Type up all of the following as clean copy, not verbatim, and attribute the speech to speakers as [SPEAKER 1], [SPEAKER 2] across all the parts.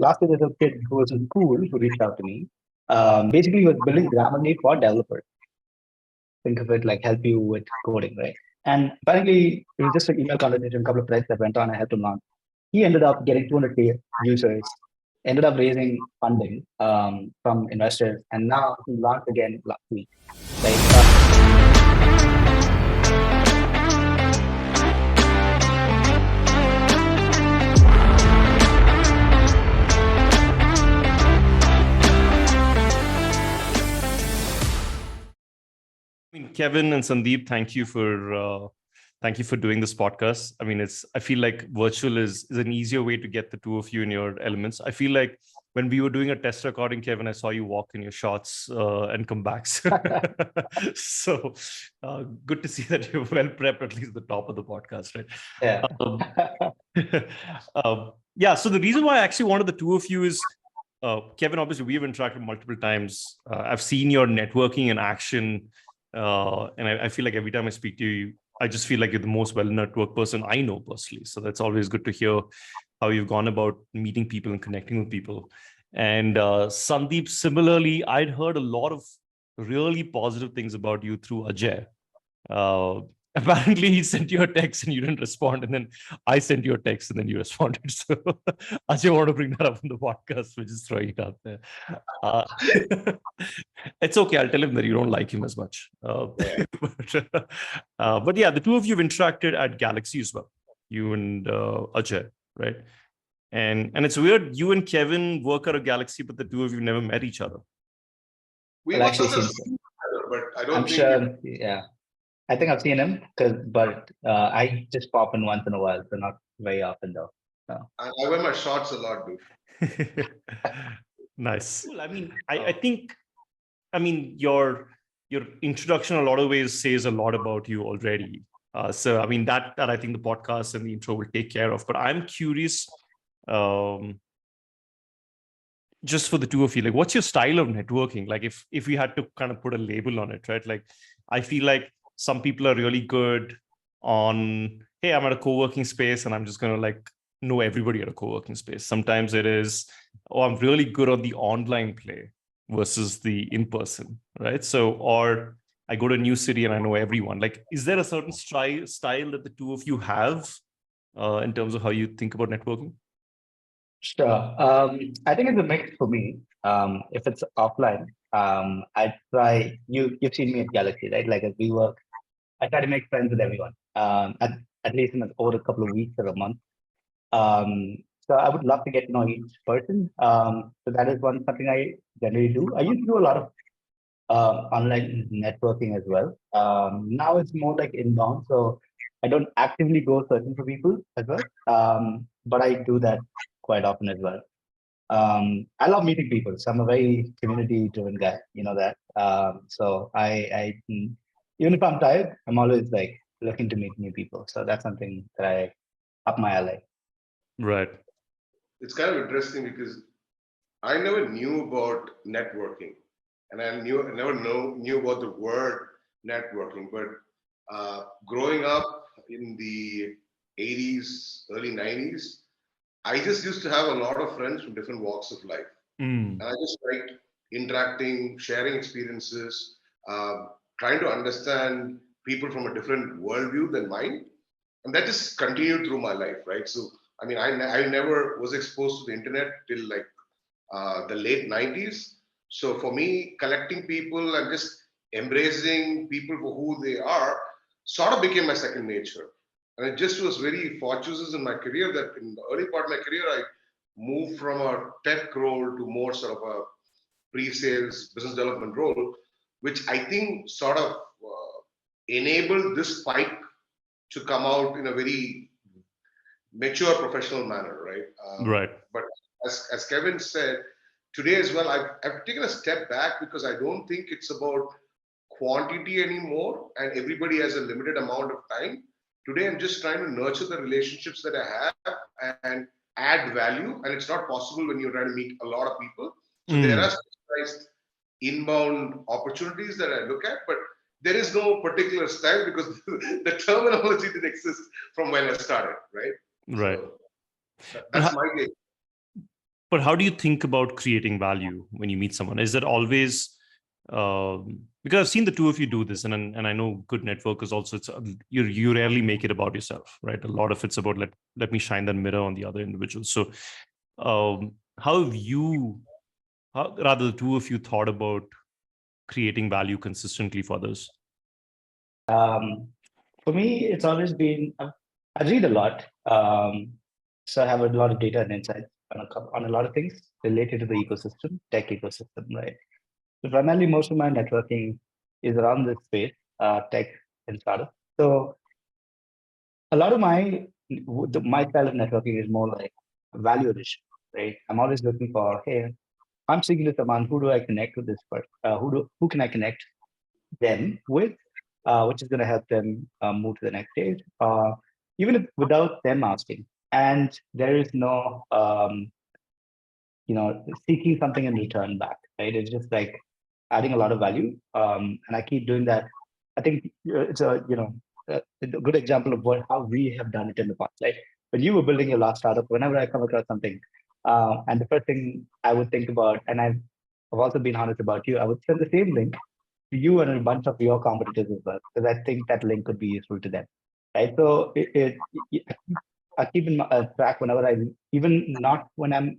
[SPEAKER 1] last year there's a kid who was in school who reached out to me. Basically, he was building Grammarly for developers. Think of it like help you with coding, right? And apparently, it was just an email conversation, a couple of threads that went on. I helped him launch. He ended up getting 200K users, ended up raising funding from investors, and now he launched again last week. Like,
[SPEAKER 2] Kevin and Sandeep, thank you for doing this podcast. I mean, I feel like virtual is an easier way to get the two of you in your elements. I feel like when we were doing a test recording, Kevin, I saw you walk in your shorts and come back. So good to see that you're well prepped, at least the top of the podcast, right?
[SPEAKER 1] Yeah.
[SPEAKER 2] Yeah. So the reason why I actually wanted the two of you is, Kevin, obviously we've interacted multiple times. I've seen your networking in action. And I feel like every time I speak to you, I just feel like you're the most well-networked person I know personally. So that's always good to hear how you've gone about meeting people and connecting with people. And Sandeep, similarly, I'd heard a lot of really positive things about you through Ajay. Apparently, he sent you a text and you didn't respond. And then I sent you a text and then you responded. So Ajay, want to bring that up on the podcast. We're just throwing it out there. It's okay. I'll tell him that you don't like him as much. But yeah, the two of you have interacted at Galaxy as well. You and Ajay, right? And it's weird. You and Kevin work at a Galaxy, but the two of you never met each other.
[SPEAKER 3] We must have seen each other, but I don't
[SPEAKER 1] I'm
[SPEAKER 3] think.
[SPEAKER 1] Sure. Yeah. I think I've seen him, but I just pop in once in a while, so not very often though. So.
[SPEAKER 3] I wear my shorts a lot, dude.
[SPEAKER 2] Nice. I mean, I think, your introduction, a lot of ways says a lot about you already. So, I mean, that I think the podcast and the intro will take care of. But I'm curious, just for the two of you, like, what's your style of networking? Like, if we had to kind of put a label on it, right? Like, I feel like some people are really good on, hey, I'm at a co-working space and I'm just going to like know everybody at a co-working space. Sometimes it is, I'm really good on the online play versus the in-person, right? So, or I go to a new city and I know everyone. Like, is there a certain style that the two of you have in terms of how you think about networking?
[SPEAKER 1] Sure. I think it's a mix for me. If it's offline, I try. You've seen me at Galaxy, right? Like as we work, I try to make friends with everyone. At least over a couple of weeks or a month. So I would love to get to know each person. So that is something I generally do. I used to do a lot of online networking as well. Now it's more like inbound, so I don't actively go searching for people as well. But I do that quite often as well. I love meeting people, so I'm a very community-driven guy. You know that. So I even if I'm tired, I'm always like looking to meet new people. So that's something that I up my alley.
[SPEAKER 2] Right.
[SPEAKER 3] It's kind of interesting because I never knew about networking, and I never knew about the word networking. But growing up in the 80s, early 90s, I just used to have a lot of friends from different walks of life. And I just liked interacting, sharing experiences, trying to understand people from a different worldview than mine. And that just continued through my life, right? So, I mean, I never was exposed to the internet till like the late 90s. So for me, collecting people and just embracing people for who they are sort of became my second nature. And it just was very fortuitous in my career that in the early part of my career, I moved from a tech role to more sort of a pre-sales business development role, which I think sort of enabled this spike to come out in a very mature professional manner, right?
[SPEAKER 2] Right.
[SPEAKER 3] But as Kevin said, today as well, I've taken a step back because I don't think it's about quantity anymore and everybody has a limited amount of time. Today, I'm just trying to nurture the relationships that I have and add value. And it's not possible when you're trying to meet a lot of people. So there are specialized inbound opportunities that I look at, but there is no particular style because the terminology didn't exist from when I started, right?
[SPEAKER 2] Right.
[SPEAKER 3] So that's my take.
[SPEAKER 2] But how do you think about creating value when you meet someone? Is it always because I've seen the two of you do this, and I know good networkers also. It's you rarely make it about yourself, right? A lot of it's about let me shine that mirror on the other individual. So, how have you, rather the two of you, thought about creating value consistently for others?
[SPEAKER 1] For me, it's always been, I read a lot. So I have a lot of data and insights on a lot of things related to the ecosystem, tech ecosystem, right? So primarily, most of my networking is around this space, tech and startup. So a lot of my style of networking is more like value addition, right? I'm always looking for, hey, I'm speaking to someone, who do I connect with this person? Who can I connect them with, which is going to help them move to the next stage, even if without them asking. And there is no, seeking something in return back, right? It's just like adding a lot of value, and I keep doing that. I think it's a good example of how we have done it in the past. Like when you were building your last startup, whenever I come across something, and the first thing I would think about, and I've also been honest about you, I would send the same link to you and a bunch of your competitors as well, because I think that link could be useful to them, right? So I keep in track whenever even not when I'm,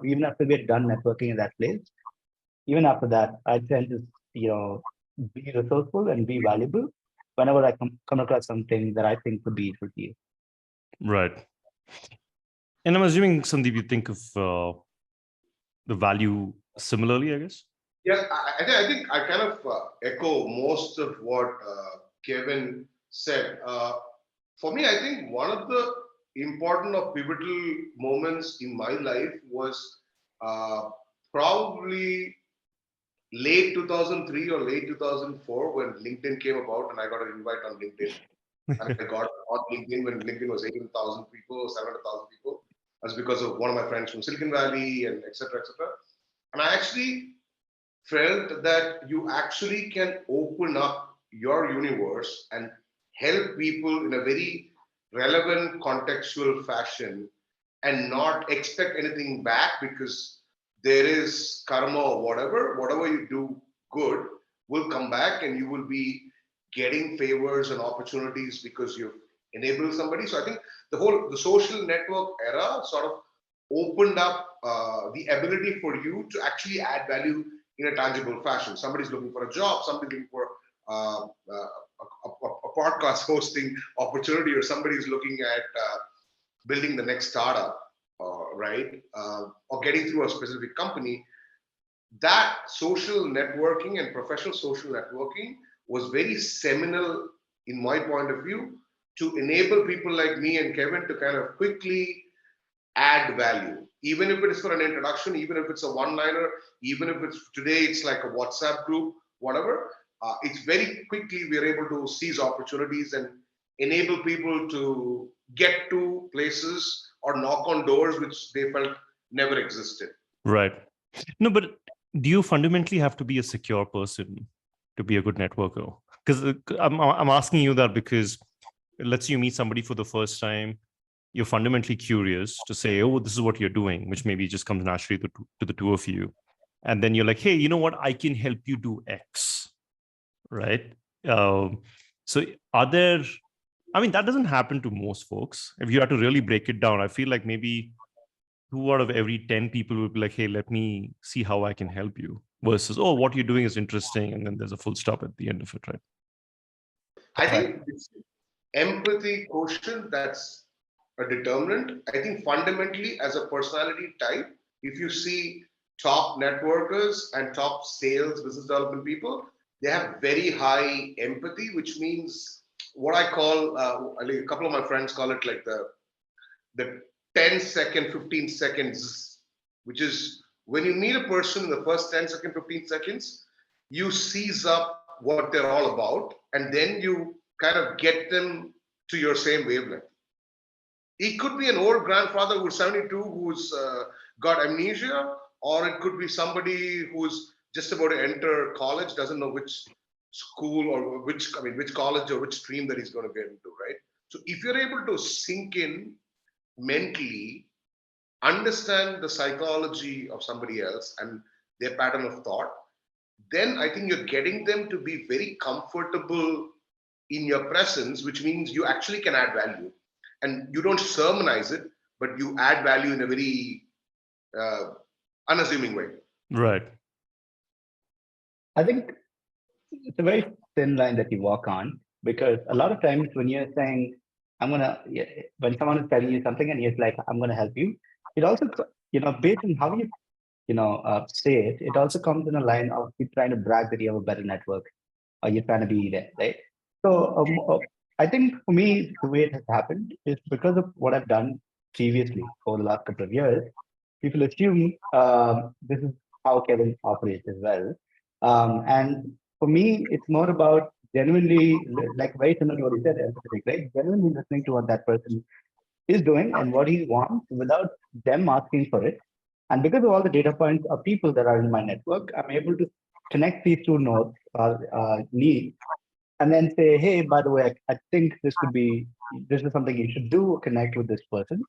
[SPEAKER 1] even after we're done networking in that place, even after that, I tend to, be resourceful and be valuable whenever I come across something that I think could be useful to you.
[SPEAKER 2] Right. And I'm assuming, Sandeep, you think of the value similarly, I guess?
[SPEAKER 3] Yeah, I think I kind of echo most of what Kevin said. For me, I think one of the important or pivotal moments in my life was probably late 2003 or late 2004 when LinkedIn came about, and I got an invite on LinkedIn. And I got on LinkedIn when LinkedIn was 18,000 people, 700,000 people. That's because of one of my friends from Silicon Valley and et cetera, et cetera. And I actually felt that you actually can open up your universe and help people in a very relevant contextual fashion and not expect anything back, because there is karma or whatever you do good will come back, and you will be getting favors and opportunities because you've enabled somebody. So I think the social network era sort of opened up the ability for you to actually add value in a tangible fashion. Somebody's looking for a job, somebody's looking for a podcast hosting opportunity, or somebody's looking at building the next startup, right? Or getting through a specific company. That social networking and professional social networking was very seminal, in my point of view, to enable people like me and Kevin to kind of quickly add value, even if it is for an introduction, even if it's a one-liner, even if it's like a WhatsApp group, whatever. It's very quickly we are able to seize opportunities and enable people to get to places or knock on doors which they felt never existed.
[SPEAKER 2] Right. No, but do you fundamentally have to be a secure person to be a good networker? Because I'm asking you that because let's say you meet somebody for the first time, you're fundamentally curious to say, oh, this is what you're doing, which maybe just comes naturally to the two of you. And then you're like, hey, you know what? I can help you do X, right? So that doesn't happen to most folks. If you have to really break it down, I feel like maybe 2 out of every 10 people would be like, hey, let me see how I can help you, versus, oh, what you're doing is interesting. And then there's a full stop at the end of it, right?
[SPEAKER 3] I think it's empathy quotient that's a determinant. I think fundamentally, as a personality type, if you see top networkers and top sales, business development people, they have very high empathy, which means what I call, a couple of my friends call it like the 10-second, 15 seconds, which is when you meet a person in the first 10 seconds, 15 seconds, you seize up what they're all about, and then you kind of get them to your same wavelength. It could be an old grandfather who's 72 who's got amnesia, or it could be somebody who's just about to enter college, doesn't know which school or which college or which stream that he's going to get into, right? So if you're able to sink in mentally understand the psychology of somebody else and their pattern of thought, then I think you're getting them to be very comfortable in your presence, which means you actually can add value. And you don't sermonize it, but you add value in a very uh, unassuming way.
[SPEAKER 2] Right.
[SPEAKER 1] I think it's a very thin line that you walk on, because a lot of times when you're saying, yeah, when someone is telling you something and he's like, I'm gonna help you, it also, based on how you, say it, it also comes in a line of you trying to brag that you have a better network, or you're trying to be there, right? So I think for me, the way it has happened is because of what I've done previously over the last couple of years. People assume this is how Kevin operates as well. And for me, it's more about genuinely, like very similar to what you said, empathetic, right? Genuinely listening to what that person is doing and what he wants without them asking for it. And because of all the data points of people that are in my network, I'm able to connect these two nodes or needs, and then say, hey, by the way, I think this is something you should do, connect with this person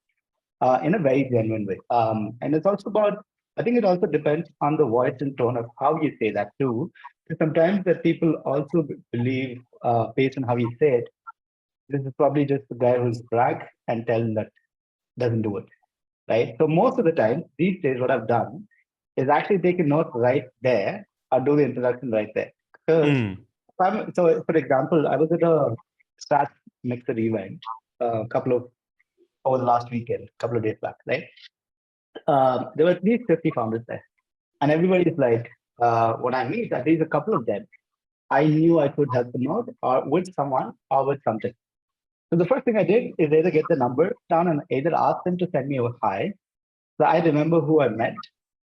[SPEAKER 1] in a very genuine way. And it's also about, I think it also depends on the voice and tone of how you say that too. Because sometimes that people also believe, based on how you say it, this is probably just the guy who's brag and tell them that doesn't do it, right? So most of the time, these days, what I've done is actually take a note right there or do the introduction right there. Because, so for example, I was at a Strat Mixer event a couple of over the last weekend, a couple of days back, right? There were at least 50 founders there. And everybody's like, when I meet at least a couple of them, I knew I could help them out or with someone or with something. So the first thing I did is either get the number down and either ask them to send me a hi. So I remember who I met,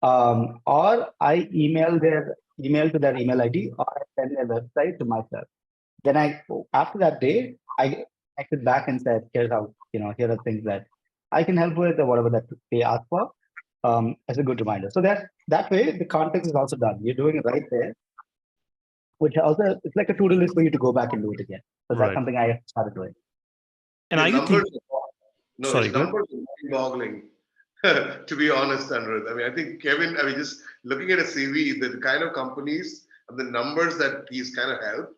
[SPEAKER 1] or I email to their email ID, or I send their website to myself. Then after that day, I connected back and said, here's how, here are things that I can help with or whatever that they ask for, as a good reminder. So that way the context is also done. You're doing it right there, which also, it's like a to-do list for you to go back and do it again. So that's
[SPEAKER 2] Right.
[SPEAKER 1] something I started doing.
[SPEAKER 2] And
[SPEAKER 3] His
[SPEAKER 2] are you
[SPEAKER 3] numbers,
[SPEAKER 2] think?
[SPEAKER 3] no,
[SPEAKER 2] Sorry,
[SPEAKER 3] his
[SPEAKER 2] good.
[SPEAKER 3] numbers are boggling. To be honest, Anirudh. I mean, I think Kevin, I mean, just looking at a CV, the kind of companies and the numbers that he's kind of helped,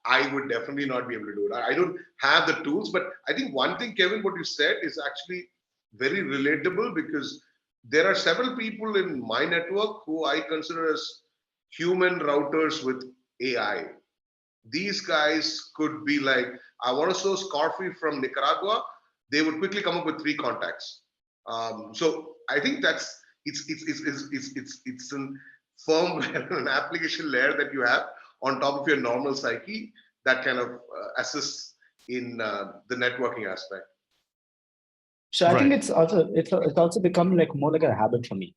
[SPEAKER 3] I would definitely not be able to do it. I don't have the tools, but I think one thing, Kevin, what you said is actually very relatable, because there are several people in my network who I consider as human routers with AI. These guys could be like, I want to source coffee from Nicaragua. They would quickly come up with 3 contacts. So I think that's it's an firmware, an application layer that you have on top of your normal psyche that kind of assists in the networking aspect.
[SPEAKER 1] So I think
[SPEAKER 2] Right.
[SPEAKER 1] it's also become like more like a habit for me,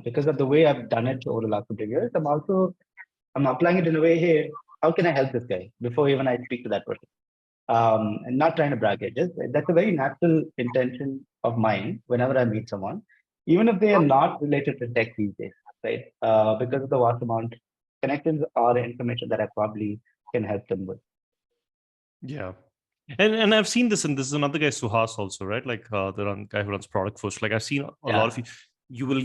[SPEAKER 1] because of the way I've done it over the last couple of years. I'm applying it in a way. Hey, how can I help this guy before even I speak to that person? And not trying to brag it. Just that's a very natural intention of mine whenever I meet someone, even if they are not related to tech these days, right? Because of the vast amount connections or information that I probably can help them with.
[SPEAKER 2] Yeah. And I've seen this, and this is another guy, Suhas, also, right? Like the guy who runs Product First. Like I've seen a lot of you will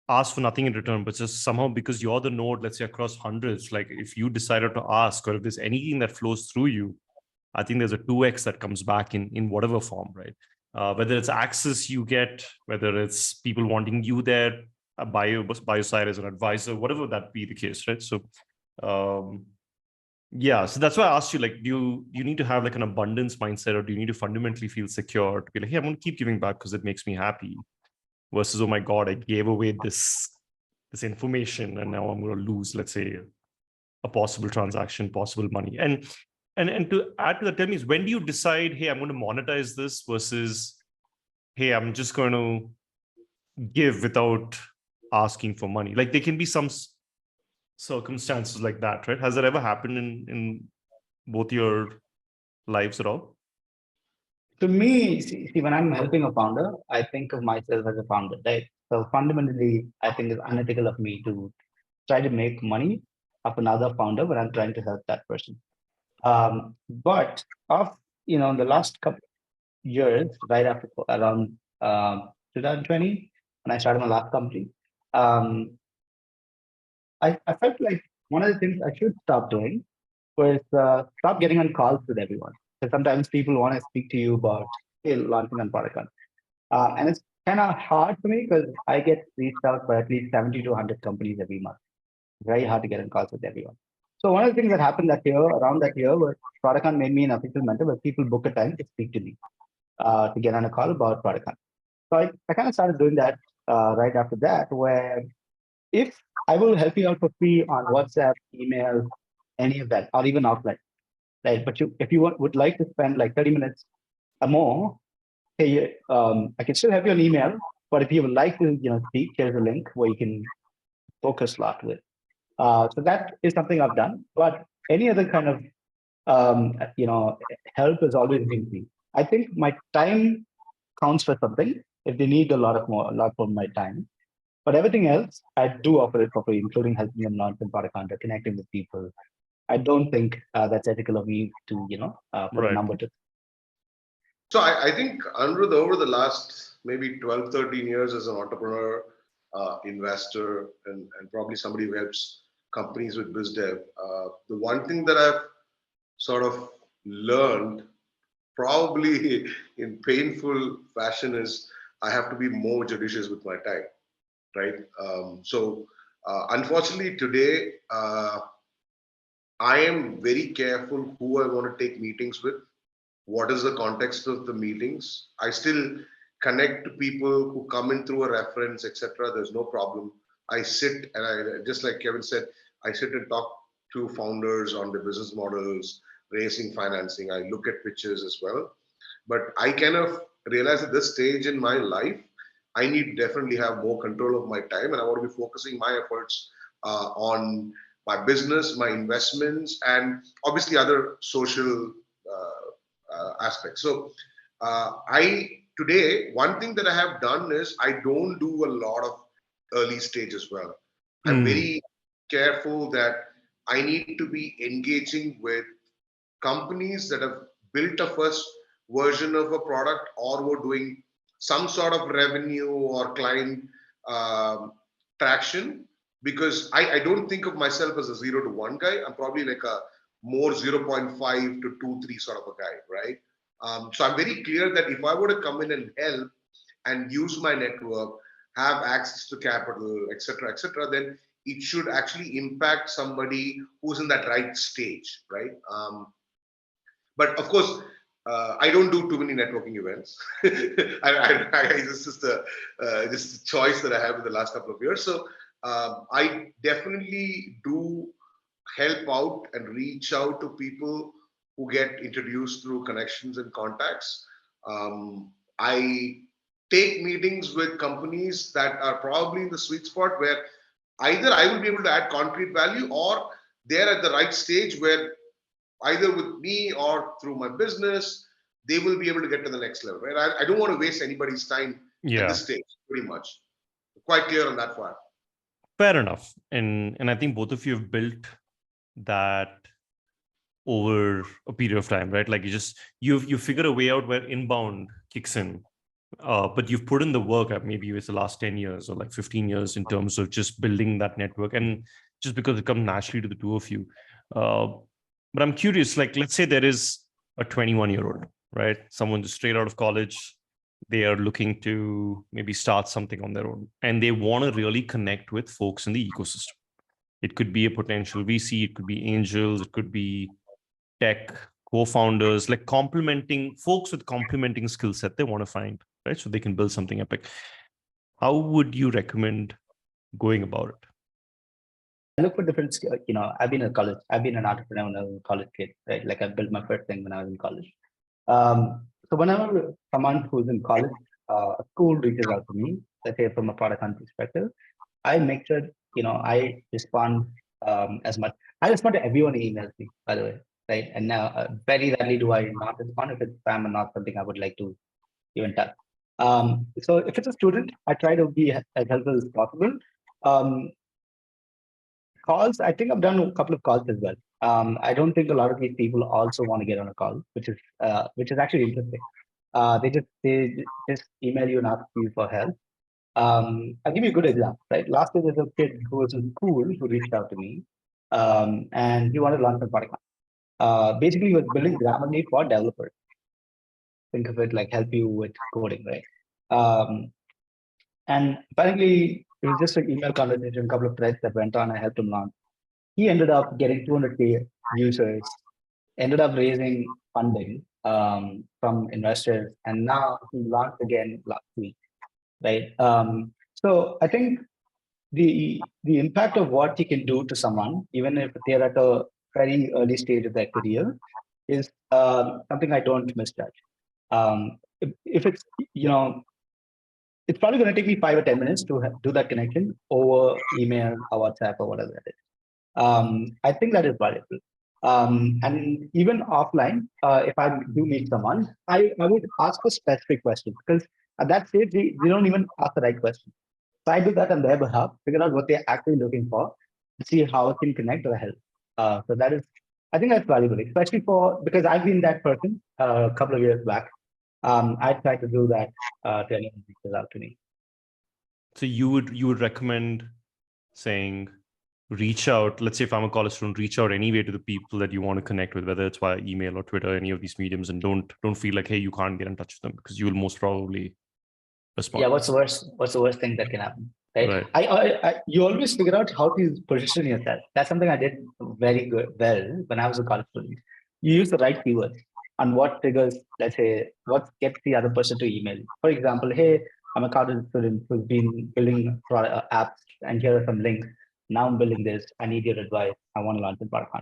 [SPEAKER 2] ask for nothing in return, but just somehow because you're the node, let's say across hundreds, like if you decided to ask, or if there's anything that flows through you, I think there's a 2x that comes back in whatever form, right? Whether it's access you get, whether it's people wanting you there by your side as an advisor, whatever that be the case, right? So yeah, so that's why I asked you, like, do you need to have like an abundance mindset, or do you need to fundamentally feel secure to be like, hey, I'm going to keep giving back because it makes me happy, versus, oh my God, I gave away this information and now I'm going to lose, let's say, a possible transaction, possible money. And to add to that, tell me, is when do you decide, hey, I'm going to monetize this, versus, hey, I'm just going to give without asking for money? Like there can be some circumstances like that, right? Has that ever happened in both your lives at all?
[SPEAKER 1] To me, see, when I'm helping a founder, I think of myself as a founder, right? So fundamentally, I think it's unethical of me to try to make money of another founder when I'm trying to help that person. But of the last couple, years, right after around 2020, when I started my last company, um, I felt like one of the things I should stop doing was stop getting on calls with everyone. So sometimes people want to speak to you about, hey, launching on product. And it's kind of hard for me because I get reached out by at least 70 to 100 companies every month. Very hard to get in calls with everyone. So one of the things that happened that year, around that year, was Product made me an official mentor where people book a time to speak to me, to get on a call about Product. So I kind of started doing that right after that, where if I will help you out for free on WhatsApp, email, any of that, or even offline, right? But if you would like to spend like 30 minutes or more, hey, I can still have you on email, but if you would like to, speak, here's a link where you can book a slot with. So that is something I've done. But any other kind of, help has always been free. I think my time counts for something. If they need a lot more my time, but everything else, I do offer it for free, including helping them launch and product content, connecting with people. I don't think that's ethical of me to, put a
[SPEAKER 2] Right.
[SPEAKER 1] number to.
[SPEAKER 3] So I think Anirudh, over the last maybe 12, 13 years as an entrepreneur, investor, and probably somebody who helps companies with biz dev, the one thing that I've sort of learned, probably in painful fashion, is I have to be more judicious with my time, right? Unfortunately, today, I am very careful who I want to take meetings with, what is the context of the meetings. I still connect to people who come in through a reference, etc. There's no problem. I sit and I, just like Kevin said, I sit and talk to founders on the business models, raising financing. I look at pitches as well. But I kind of realize at this stage in my life, I need to definitely have more control of my time, and I want to be focusing my efforts on my business, my investments, and obviously other social aspects. So I today, one thing that I have done is I don't do a lot of early stage as well. I'm
[SPEAKER 2] Mm.
[SPEAKER 3] very careful that I need to be engaging with companies that have built a first version of a product or were doing some sort of revenue or client um, traction, because I don't think of myself as a 0 to 1 guy. I'm probably like a more 0.5 to 2 3 sort of a guy, right? So I'm very clear that if I were to come in and help and use my network, have access to capital, etc., then it should actually impact somebody who's in that right stage, right? But of course, I don't do too many networking events. This is just a choice that I have in the last couple of years. So I definitely do help out and reach out to people who get introduced through connections and contacts. I take meetings with companies that are probably in the sweet spot where either I will be able to add concrete value, or they're at the right stage where either with me or through my business, they will be able to get to the next level, right? I don't want to waste anybody's time at
[SPEAKER 2] Yeah.
[SPEAKER 3] this stage, pretty much. Quite clear on that part.
[SPEAKER 2] Fair enough. And I think both of you have built that over a period of time, right? Like you figure a way out where inbound kicks in. But you've put in the work, maybe it's the last 10 years or like 15 years in terms of just building that network, and just because it comes naturally to the two of you. But I'm curious, like, let's say there is a 21-year-old, right? Someone just straight out of college, they are looking to maybe start something on their own, and they want to really connect with folks in the ecosystem. It could be a potential VC, it could be angels, it could be tech co-founders, like complementing folks with complementing skill set they want to find, right? So they can build something epic. How would you recommend going about it?
[SPEAKER 1] I look for different, I've been in college. I've been an entrepreneur when I was a college kid, right? Like I built my first thing when I was in college. So whenever someone who's in college, a school reaches out to me, let's say from a product hunt perspective, I make sure, I respond as much. I respond to everyone who emails me, by the way, right? And now very rarely do I not respond if it's spam and not something I would like to even touch. So if it's a student, I try to be as helpful as possible. Um, Calls, I think I've done a couple of calls as well. I don't think a lot of these people also want to get on a call, which is actually interesting. They just email you and ask you for help. I'll give you a good example, right? Last year, there's a kid who was in school who reached out to me, and he wanted to launch a product. Basically, he was building Grammarly for developers. Think of it like help you with coding, right? Um, and apparently, it was just an email conversation, a couple of threads that went on. I helped him launch. He ended up getting 200K users, ended up raising funding from investors, and now he launched again last week, right? So I think the impact of what he can do to someone, even if they're at a very early stage of their career, is something I don't misjudge. If it's it's probably going to take me 5 or 10 minutes to do that connection over email or WhatsApp or whatever it is. I think that is valuable. And even offline, if I do meet someone, I would ask for specific questions because at that stage, they don't even ask the right question. So I do that on their behalf, figure out what they're actually looking for, see how I can connect or help. So that is, I think that's valuable, especially because I've been that person a couple of years back. I try to do that to anyone who reaches out to me.
[SPEAKER 2] So you would recommend saying reach out. Let's say if I'm a college student, reach out anyway to the people that you want to connect with, whether it's via email or Twitter, any of these mediums, and don't feel like, hey, you can't get in touch with them because you will most probably respond.
[SPEAKER 1] Yeah, what's the worst? What's the worst thing that can happen? Right.
[SPEAKER 2] Right.
[SPEAKER 1] You always figure out how to position yourself. That's something I did very well when I was a college student. You use the right keywords and what triggers, let's say, what gets the other person to email you. For example, hey, I'm a college student who's been building apps, and here are some links. Now I'm building this. I need your advice. I want to launch a product.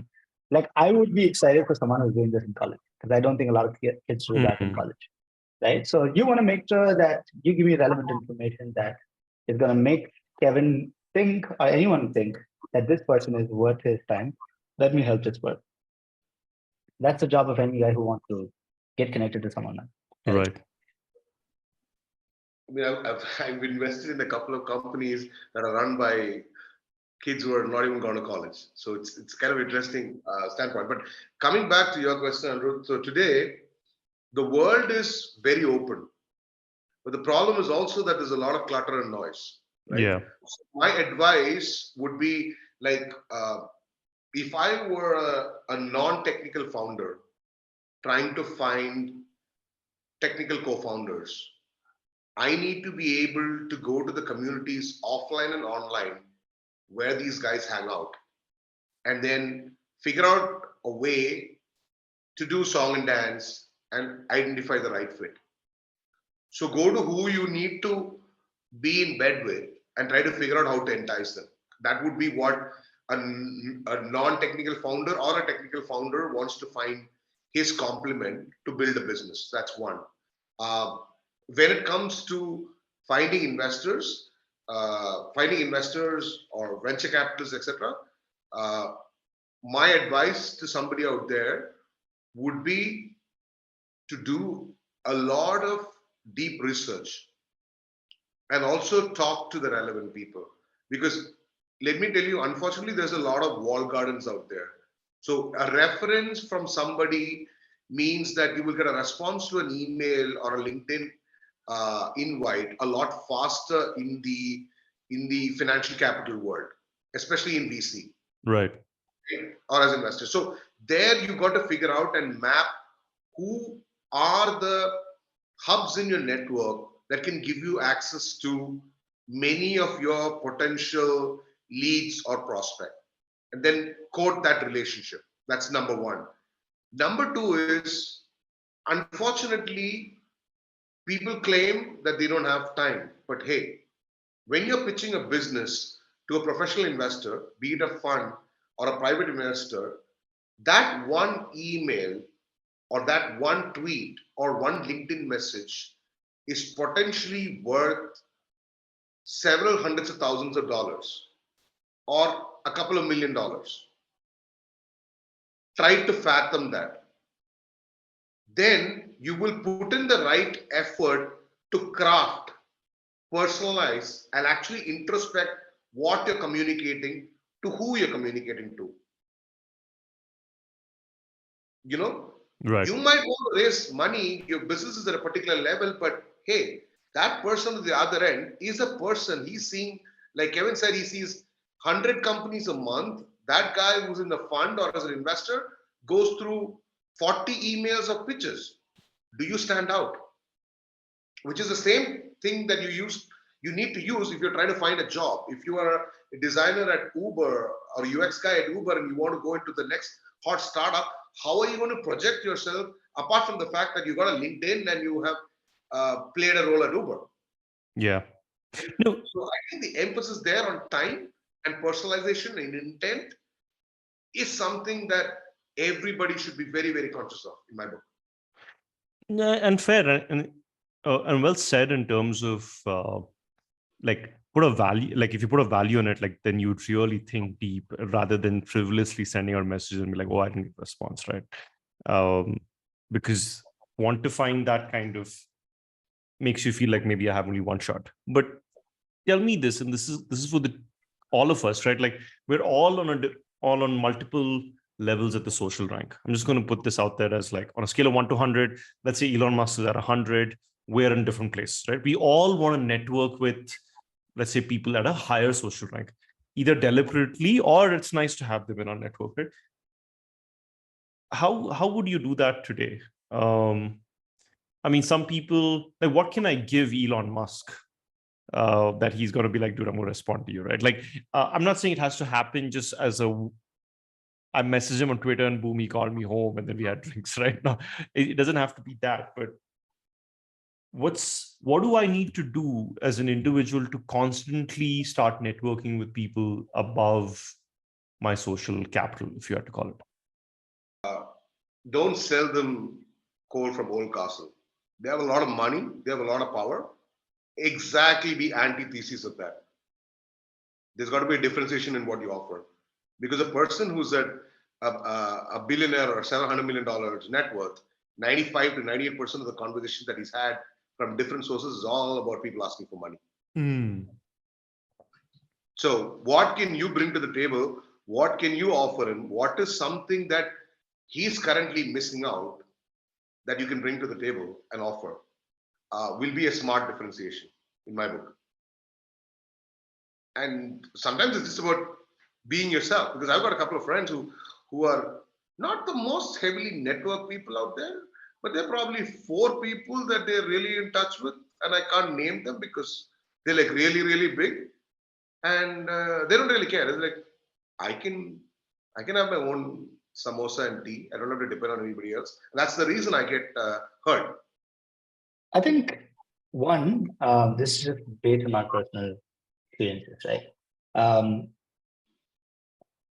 [SPEAKER 1] Like I would be excited for someone who's doing this in college because I don't think a lot of kids do that in college, right? So you want to make sure that you give me relevant information that is going to make Kevin think or anyone think that this person is worth his time. Let me help this person. That's the job of any guy who wants to get connected to someone.
[SPEAKER 2] Right.
[SPEAKER 3] I mean, I've invested in a couple of companies that are run by kids who are not even gone to college. So it's kind of interesting standpoint. But coming back to your question, Anirudh, so today the world is very open, but the problem is also that there's a lot of clutter and noise, right?
[SPEAKER 2] Yeah.
[SPEAKER 3] So my advice would be like if I were a non-technical founder trying to find technical co-founders, I need to be able to go to the communities offline and online where these guys hang out and then figure out a way to do song and dance and identify the right fit. So go to who you need to be in bed with and try to figure out how to entice them. That would be what a non-technical founder or a technical founder wants to find his complement to build a business. That's one. Uh, when it comes to finding investors, or venture capitalists, etc., uh, my advice to somebody out there would be to do a lot of deep research and also talk to the relevant people. Because let me tell you, unfortunately, there's a lot of walled gardens out there. So a reference from somebody means that you will get a response to an email or a LinkedIn invite a lot faster in the financial capital world, especially in VC.
[SPEAKER 2] Right.
[SPEAKER 3] Or as investors. So there you got to figure out and map who are the hubs in your network that can give you access to many of your potential leads or prospect, and then code that relationship. That's number one. Number two is, unfortunately, people claim that they don't have time. But hey, when you're pitching a business to a professional investor, be it a fund or a private investor, that one email or that one tweet or one LinkedIn message is potentially worth several hundreds of thousands of dollars or a couple of $1,000,000. Try to fathom that. Then you will put in the right effort to craft, personalize, and actually introspect what you're communicating to who you're communicating to.
[SPEAKER 2] Right.
[SPEAKER 3] You might want to raise money, your business is at a particular level, but hey, that person at the other end is a person. He's seeing, like Kevin said, he sees 100 companies a month. That guy who's in the fund or as an investor goes through 40 emails of pitches. Do you stand out? Which is the same thing that you need to use if you're trying to find a job. If you are a designer at Uber or UX guy at Uber and you want to go into the next hot startup, how are you going to project yourself apart from the fact that you got a LinkedIn and you have played a role at Uber?
[SPEAKER 2] Yeah. No.
[SPEAKER 3] So I think the emphasis there on time and personalization and intent is something that everybody should be very, very conscious of in my book.
[SPEAKER 2] Yeah, and fair and well said in terms of like put a value. Like if you put a value on it, like then you'd really think deep rather than frivolously sending out messages and be like, oh, I didn't get a response, right? Because quantifying that kind of makes you feel like maybe I have only one shot. But tell me this, and this is for the all of us, right? Like we're all on multiple levels at the social rank. I'm just going to put this out there as like on a scale of 1 to 100. Let's say Elon Musk is at 100. We're in different places, right? We all want to network with, let's say, people at a higher social rank, either deliberately or it's nice to have them in our network, right? How would you do that today? I mean, some people like, what can I give Elon Musk that he's going to be like, dude, I'm going to respond to you, right? Like, I'm not saying it has to happen just as I messaged him on Twitter and boom, he called me home and then we had drinks, right? No, it doesn't have to be that, but what do I need to do as an individual to constantly start networking with people above my social capital, if you had to call it?
[SPEAKER 3] Don't sell them coal from old castle. They have a lot of money, they have a lot of power. Exactly be antithesis of that. There's got to be a differentiation in what you offer. Because a person who's at a billionaire or $700 million net worth, 95 to 98% of the conversations that he's had from different sources is all about people asking for money. So what can you bring to the table? What can you offer him? What is something that he's currently missing out that you can bring to the table and offer? Will be a smart differentiation in my book. And sometimes it's just about being yourself, because I've got a couple of friends who are not the most heavily networked people out there, but they're probably 4 people that they're really in touch with, and I can't name them because they're like really, really big, and they don't really care. It's like I can have my own samosa and tea. I don't have to depend on anybody else. And that's the reason I get hurt.
[SPEAKER 1] I think one, this is just based on my personal experiences, right?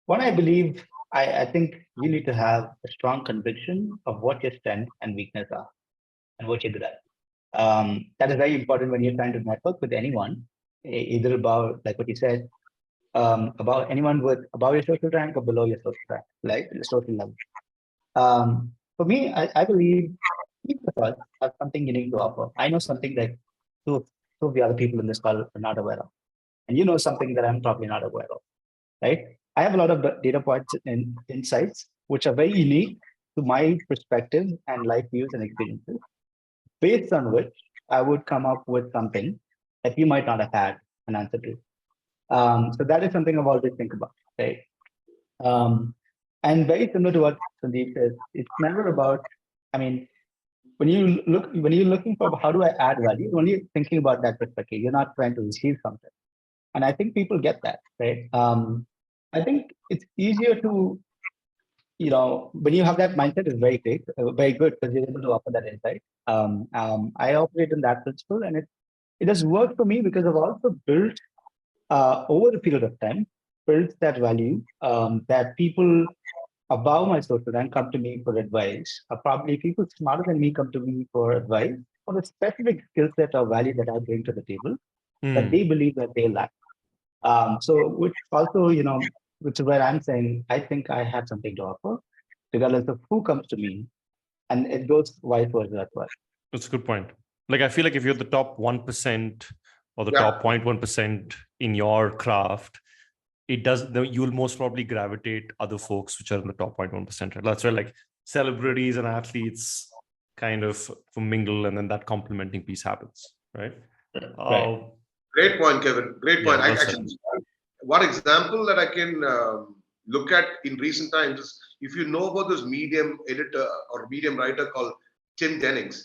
[SPEAKER 1] One, I believe, I think you need to have a strong conviction of what your strengths and weakness are and what you're good at. That is very important when you're trying to network with anyone, either about, like what you said, about anyone with above your social rank or below your social rank, like the social level. For me, I believe each of us have something unique to offer. I know something that two of the other people in this call are not aware of. And you know something that I'm probably not aware of, right? I have a lot of data points and insights, which are very unique to my perspective and life views and experiences, based on which I would come up with something that you might not have had an answer to. So that is something I've always think about, right? And very similar to what Sandeep says, it's never about, I mean, when you're looking for how do I add value, you're only thinking about that perspective. You're not trying to receive something. And I think people get that, right? I think it's easier to, when you have that mindset, it's very great, very good because you're able to offer that insight. I operate in that principle, and it does work for me because I've also built over a period of time, built that value that people above my social rank come to me for advice. Probably people smarter than me come to me for advice on a specific skill set or value that I bring to the table that they believe that they lack. So which also, which is where I'm saying, I think I have something to offer, regardless of who comes to me. And it goes vice versa as well.
[SPEAKER 2] That's a good point. Like, I feel like if you're the top 1% or the top 0.1% in your craft, you'll most probably gravitate other folks which are in the top 0.1%. Right? That's why, like, celebrities and athletes kind of mingle, and then that complementing piece happens, right?
[SPEAKER 1] Right.
[SPEAKER 3] Great point, Kevin. Great point.
[SPEAKER 2] Yeah, well said.
[SPEAKER 3] Actually, one example that I can look at in recent times is if you know about this Medium editor or Medium writer called Tim Jennings.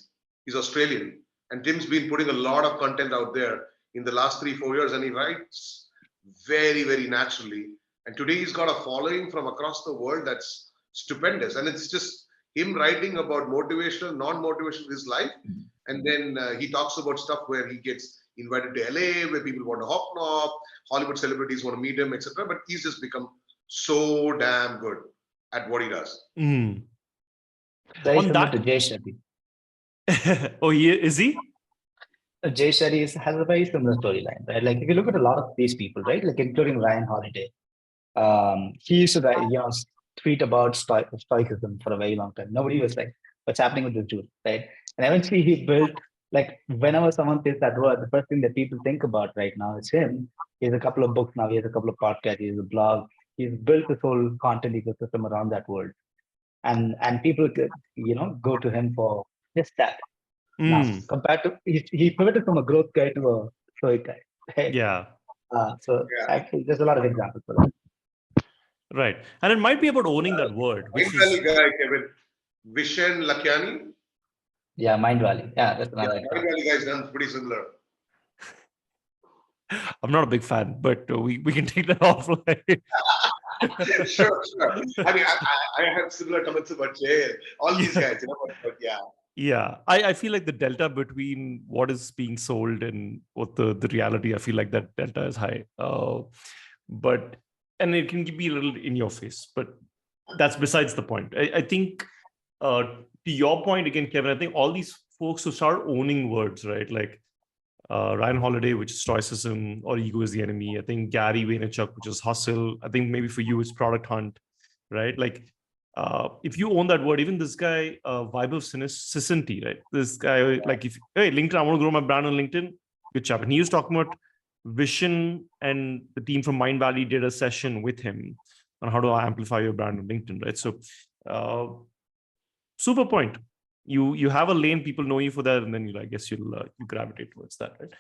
[SPEAKER 3] He's Australian, and Tim's been putting a lot of content out there in the last 3-4 years, and he writes very, very naturally. And today he's got a following from across the world that's stupendous, and it's just him writing about motivational, non-motivational his life, and then he talks about stuff where he gets invited to LA, where people want to hobnob, Hollywood celebrities want to meet him, etc. But he's just become so damn good at what he does.
[SPEAKER 2] Mm.
[SPEAKER 1] Very
[SPEAKER 2] On
[SPEAKER 1] similar
[SPEAKER 2] that,
[SPEAKER 1] to Jay Shetty.
[SPEAKER 2] oh, is he?
[SPEAKER 1] Jay Shetty has a very similar storyline, right? Like if you look at a lot of these people, right? Like including Ryan Holiday, he used to write, tweet about stoicism for a very long time. Nobody was like, "What's happening with this dude?" Right? And eventually, he built like whenever someone says that word, the first thing that people think about right now is him. He has a couple of books now. He has a couple of podcasts. He has a blog. He's built this whole content ecosystem around that word, and people could, go to him for just that. Now,
[SPEAKER 2] Mm.
[SPEAKER 1] compared to he pivoted from a growth guy to a stoic guy. Right?
[SPEAKER 2] Yeah.
[SPEAKER 1] So
[SPEAKER 3] Yeah.
[SPEAKER 1] actually, there's a lot of examples for that.
[SPEAKER 2] Right. And it might be about owning that word, which
[SPEAKER 3] Mind Valley
[SPEAKER 2] is
[SPEAKER 3] guy, Kevin. Vishen Lakiani.
[SPEAKER 1] Yeah, Mind Valley. Yeah, that's
[SPEAKER 3] Yeah,
[SPEAKER 1] another
[SPEAKER 3] Mind
[SPEAKER 1] example.
[SPEAKER 3] Valley guy is done pretty similar.
[SPEAKER 2] I'm not a big fan, but we can take that offline.
[SPEAKER 3] Sure. I mean, I have similar comments about Jay, all these
[SPEAKER 2] Yeah.
[SPEAKER 3] guys, but yeah.
[SPEAKER 2] Yeah. I feel like the delta between what is being sold and what the reality, I feel like that delta is high. But and it can be a little in your face, but that's besides the point. I think to your point again, Kevin, I think all these folks who start owning words, right? Like Ryan Holiday, which is stoicism, or ego is the enemy. I think Gary Vaynerchuk, which is hustle. I think maybe for you it's product hunt, right? Like if you own that word, even this guy, Vibe of Sisinti, right? This guy, like if hey LinkedIn, I want to grow my brand on LinkedIn. Good job. And he was talking about Vision, and the team from Mind Valley did a session with him on how to amplify your brand on LinkedIn, right? So super point. You have a lane, people know you for that, and then I guess you gravitate towards that, right?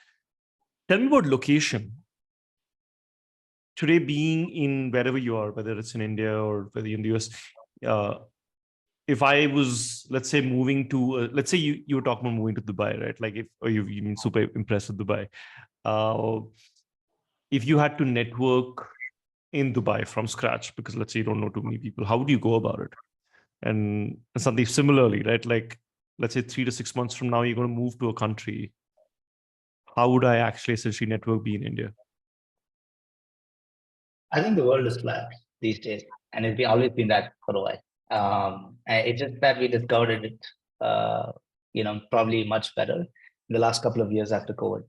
[SPEAKER 2] Tell me about location today, being in wherever you are, whether it's in India or whether you're in the US. If I was, let's say, moving to, let's say you were talking about moving to Dubai, right? Like you've been super impressed with Dubai. If you had to network in Dubai from scratch, because let's say you don't know too many people, how would you go about it? And something similarly, right? Like, let's say 3 to 6 months from now, you're going to move to a country. How would I actually essentially network be in India?
[SPEAKER 1] I think the world is flat these days, and always been that for a while. And it's just that we discovered it, probably much better in the last couple of years after COVID.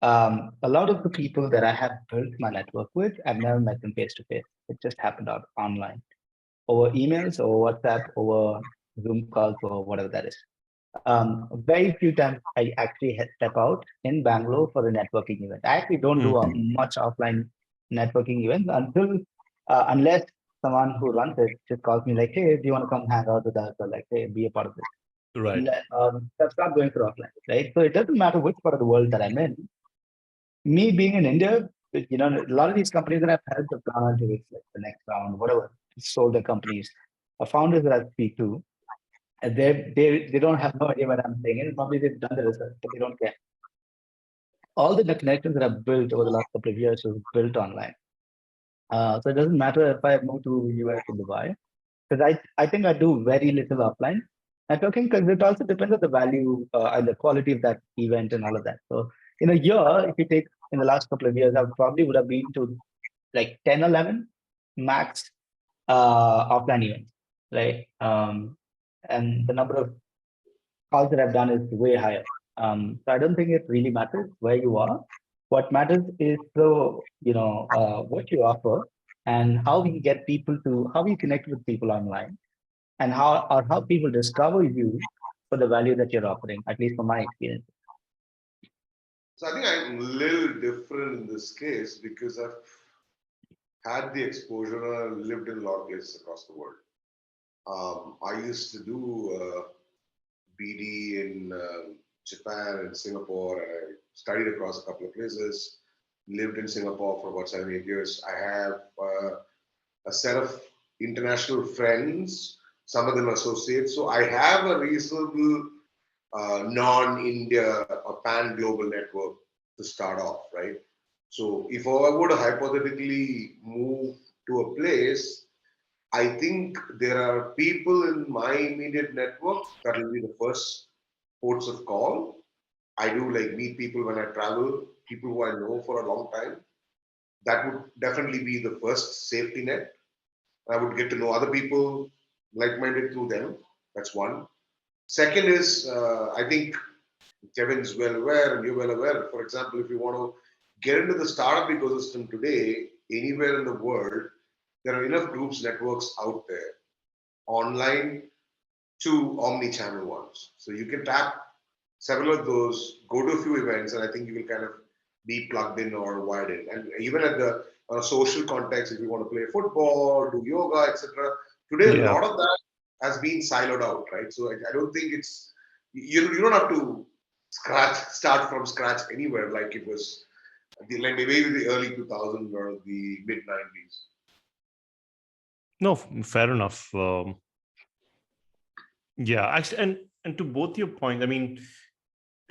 [SPEAKER 1] A lot of the people that I have built my network with, I've never met them face to face. It just happened out online, over emails, over WhatsApp, over Zoom calls, or whatever that is. Very few times I actually step out in Bangalore for a networking event. I actually don't do a much offline networking events unless someone who runs it just calls me like, "Hey, do you want to come hang out with us?" Or like, "Hey, be a part of this."
[SPEAKER 2] Right.
[SPEAKER 1] That's not going through offline, right? So it doesn't matter which part of the world that I'm in. Me being in India, a lot of these companies that I've helped have gone into like the next round, whatever, sold their companies, founders that I speak to, and they don't have no idea what I'm saying. And probably they've done the research, but they don't care. All the connections that I've built over the last couple of years was built online. So it doesn't matter if I move to US or Dubai, because I think I do very little offline networking, because it also depends on the value and the quality of that event and all of that. So in a year, if you take in the last couple of years, I probably would have been to like 10, 11 max offline events, right? And the number of calls that I've done is way higher. So I don't think it really matters where you are. What matters is what you offer and how we get people to how we connect with people online, and how people discover you for the value that you're offering. At least from my experience.
[SPEAKER 3] So I think I'm a little different in this case because I've had the exposure and I've lived in a lot of places across the world. I used to do BD in Japan and Singapore, and I studied across a couple of places. Lived in Singapore for about 7, 8 years. I have a set of international friends, some of them associates. So I have a reasonable non-India or pan-global network to start off, right? So if I would hypothetically move to a place, I think there are people in my immediate network that will be the first ports of call. I do like meet people when I travel, people who I know for a long time. That would definitely be the first safety net. I would get to know other people like-minded through them. That's one. Second is, I think Kevin's well aware and you're well aware. For example, if you want to get into the startup ecosystem today, anywhere in the world, there are enough groups, networks out there, online to omni-channel ones. So you can tap several of those, go to a few events, and I think you will kind of be plugged in or wired in. And even at the social context, if you want to play football, do yoga, etc. Today, a
[SPEAKER 2] Yeah.
[SPEAKER 3] lot of that has been siloed out, right? So I don't think it's you don't have to start from scratch anywhere like it was like maybe the early 2000s or the mid 90s.
[SPEAKER 2] No, fair enough. Yeah, actually, and to both your point, I mean,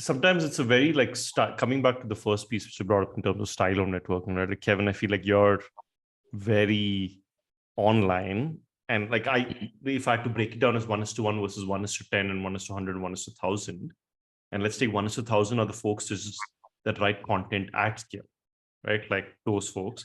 [SPEAKER 2] sometimes it's a very like coming back to the first piece which you brought up in terms of style of networking, right? Like Kevin, I feel like you're very online, and like if I had to break it down as 1:1 versus 1:10 and 1:100, 1:1000, and let's take 1:1000 are the folks that write content at scale, right? Like those folks.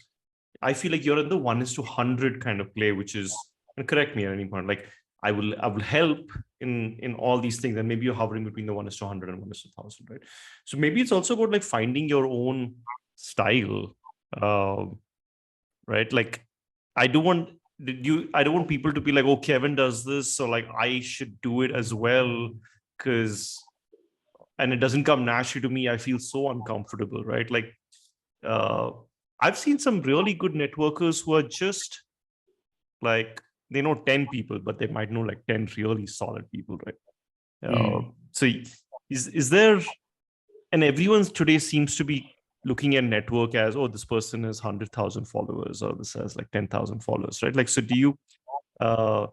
[SPEAKER 2] I feel like you're in the 1:100 kind of play, which is, and correct me at any point, like I will help in all these things, and maybe you're hovering between the 1:100 and 1:1000, right? So maybe it's also about like finding your own style, right? Like I do want I don't want people to be like, oh, Kevin does this, so like I should do it as well, because and it doesn't come naturally to me. I feel so uncomfortable, right? Like uh, I've seen some really good networkers who are just like they know 10 people, but they might know like 10 really solid people, right? So is there, and everyone today seems to be looking at network as, oh, this person has 100,000 followers, or this has like 10,000 followers, right? Like, so do you, how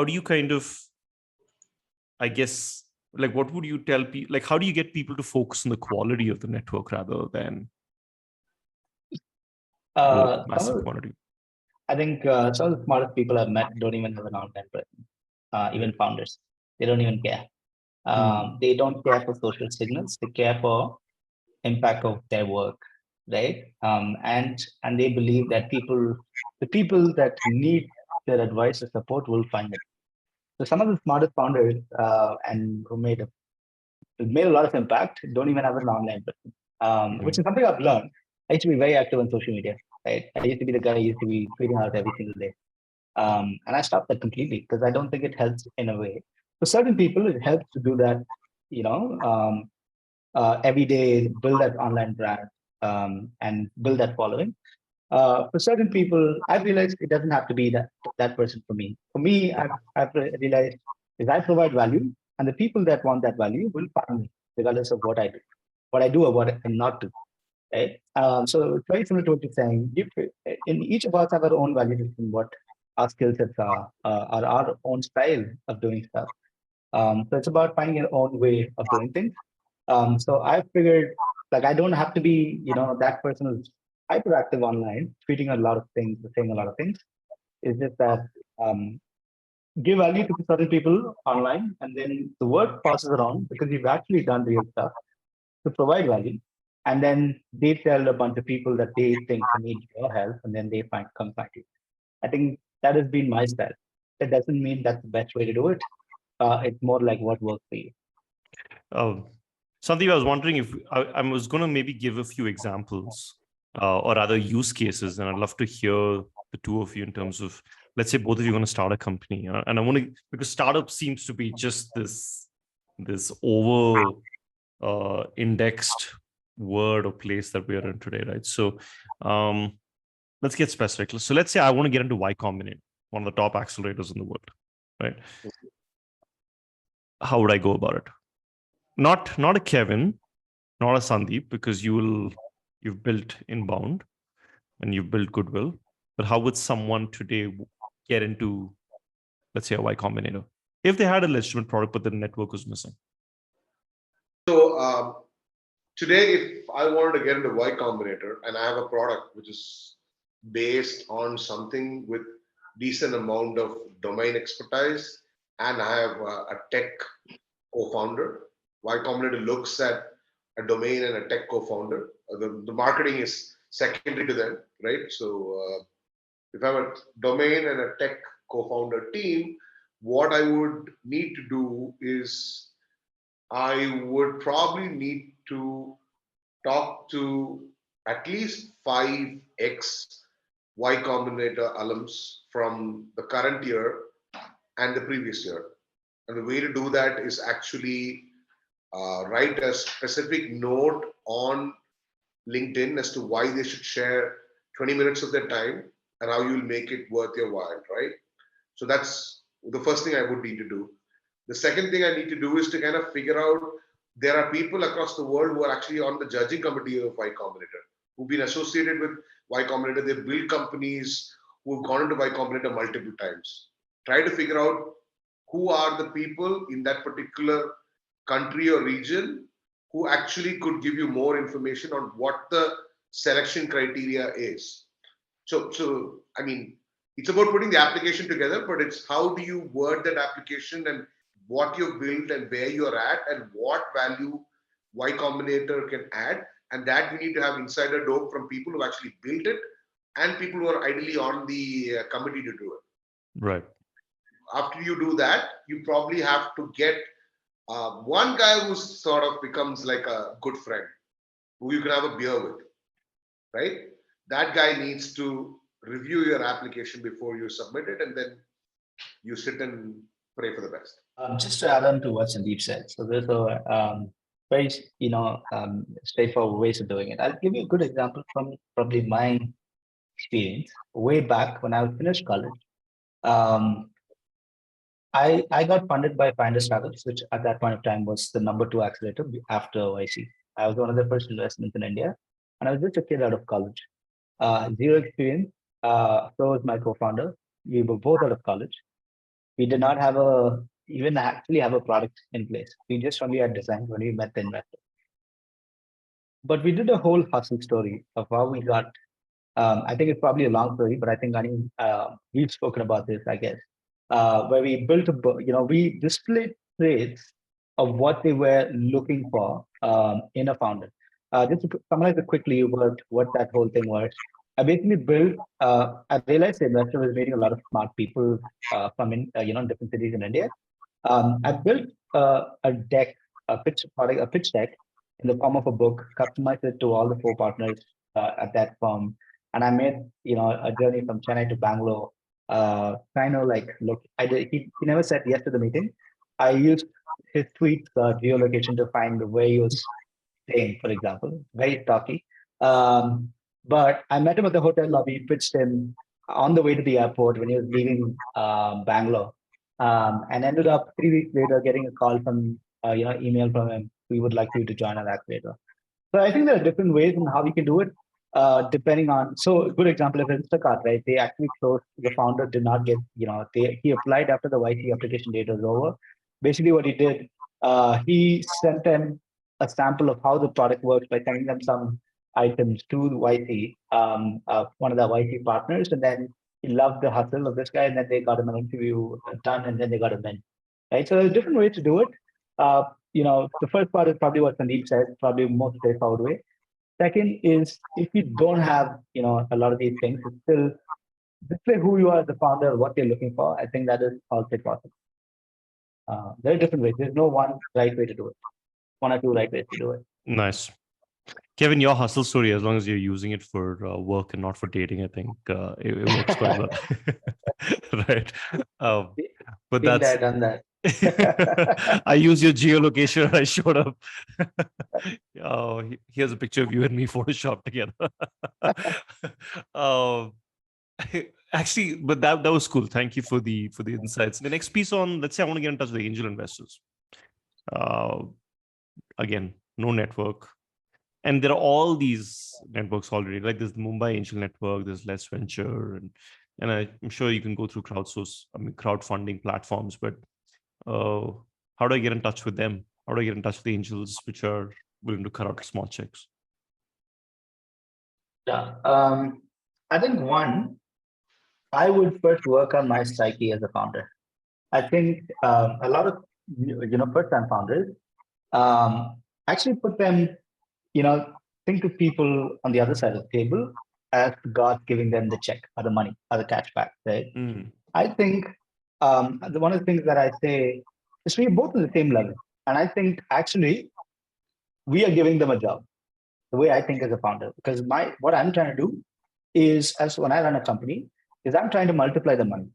[SPEAKER 2] do you kind of, I guess, like, what would you tell people? Like, how do you get people to focus on the quality of the network rather than massive quantity?
[SPEAKER 1] I think some of the smartest people I've met don't even have an online presence. Even founders, they don't even care. They don't care for social signals. They care for impact of their work, right? And they believe that the people that need their advice or support will find it. So some of the smartest founders and who made a lot of impact don't even have an online presence, which is something I've learned. I used to be very active on social media, right? I used to be the guy who used to be tweeting out every single day. And I stopped that completely because I don't think it helps in a way. For certain people, it helps to do that, you know, every day, build that online brand and build that following. For certain people, I've realized it doesn't have to be that person for me. For me, I've realized is I provide value, and the people that want that value will find me, regardless of what I do or what I not do. Right. So it's very similar to what you're saying. In each of us have our own value system, what our skill sets are our own style of doing stuff. So it's about finding your own way of doing things. So I figured like I don't have to be, that person who's hyperactive online, tweeting a lot of things, saying a lot of things. It's just that give value to certain people online, and then the word passes around because you've actually done real stuff to provide value. And then they tell a bunch of people that they think need your help, and then they come find you. I think that has been my style. That doesn't mean that's the best way to do it. It's more like what works for you.
[SPEAKER 2] Sandeep, I was wondering if I was going to maybe give a few examples or other use cases, and I'd love to hear the two of you in terms of, let's say both of you are going to start a company, and I want to, because startup seems to be just this over indexed word or place that we are in today, right? So let's get specific. So let's say I want to get into Y Combinator, one of the top accelerators in the world, right? How would I go about it? Not a Kevin, not a Sandeep, because you've built inbound and you've built goodwill. But how would someone today get into, let's say, a Y Combinator if they had a legitimate product but the network was missing?
[SPEAKER 3] So today, if I wanted to get into Y Combinator and I have a product which is based on something with decent amount of domain expertise, and I have a tech co-founder, Y Combinator looks at a domain and a tech co-founder. The marketing is secondary to them, right? So if I have a domain and a tech co-founder team, what I would need to do is I would probably need to talk to at least 5x Y Combinator alums from the current year and the previous year. And the way to do that is actually write a specific note on LinkedIn as to why they should share 20 minutes of their time and how you'll make it worth your while, right? So that's the first thing I would need to do. The second thing I need to do is to kind of figure out there are people across the world who are actually on the judging committee of Y Combinator, who've been associated with Y Combinator. They've built companies who've gone into Y Combinator multiple times. Try to figure out who are the people in that particular country or region who actually could give you more information on what the selection criteria is. So I mean, it's about putting the application together, but it's how do you word that application and what you've built and where you're at and what value Y Combinator can add. And that we need to have insider dope from people who actually built it and people who are ideally on the committee to do it.
[SPEAKER 2] Right.
[SPEAKER 3] After you do that, you probably have to get one guy who sort of becomes like a good friend, who you can have a beer with, right? That guy needs to review your application before you submit it, and then you sit and pray for the best.
[SPEAKER 1] Just to add on to what Sandeep said, so there's a very straightforward ways of doing it. I'll give you a good example from probably my experience way back when I was finished college. I got funded by Finder Startups, which at that point of time was the number 2 accelerator after YC. I was one of the first investments in India, and I was just a kid out of college. Zero experience. So was my co-founder. We were both out of college. We did not have even actually have a product in place. We just only had design when we met the investor. But we did a whole hustle story of how we got. I think it's probably a long story, but I think we've spoken about this, I guess, where we built we displayed traits of what they were looking for in a founder. Just to summarize it quickly, what that whole thing was. I basically built. I realized the investor was meeting a lot of smart people from different cities in India. I built a deck, a pitch deck in the form of a book, customized it to all the 4 partners at that firm, and I made a journey from Chennai to Bangalore. Kind of like look, he never said yes to the meeting. I used his tweets geolocation to find where he was staying, for example. Very talky. But I met him at the hotel lobby, pitched him on the way to the airport when he was leaving Bangalore, and ended up 3 weeks later getting a call from email from him. We would like you to join our accelerator. So I think there are different ways in how we can do it, depending on. So a good example is Instacart, right? They actually closed. The founder did not get, he applied after the YC application date was over. Basically, what he did, he sent them a sample of how the product works by sending them some items to the YC, one of the YC partners, and then he loved the hustle of this guy, and then they got him an interview done, and then they got him in. Right. So there's different ways to do it. The first part is probably what Sandeep said, probably most straightforward way. Second is if you don't have, a lot of these things, it's still display who you are as a founder, what you're looking for. I think that is also possible. There are different ways. There's no one right way to do it. 1 or 2 right ways to do it.
[SPEAKER 2] Nice. Kevin, your hustle story, as long as you're using it for work and not for dating, I think it works quite well. Right. But
[SPEAKER 1] Been
[SPEAKER 2] that's
[SPEAKER 1] there, done that.
[SPEAKER 2] I use your geolocation and I showed up. Here's a picture of you and me photoshopped together. Actually, but that was cool. Thank you for the insights. The next piece on, let's say I want to get in touch with the angel investors. Again, no network. And there are all these networks already. Like there's the Mumbai Angel Network, there's Let's Venture, and I'm sure you can go through crowdfunding platforms. But how do I get in touch with them? How do I get in touch with the angels which are willing to cut out small checks?
[SPEAKER 1] Yeah. I think one, I would first work on my psyche as a founder. I think a lot of first-time founders actually put them, think of people on the other side of the table as God giving them the check or the money or the cash back, right? I think one of the things that I say is we're both on the same level. And I think actually we are giving them a job, the way I think as a founder, because what I'm trying to do is, as when I run a company, is I'm trying to multiply the money.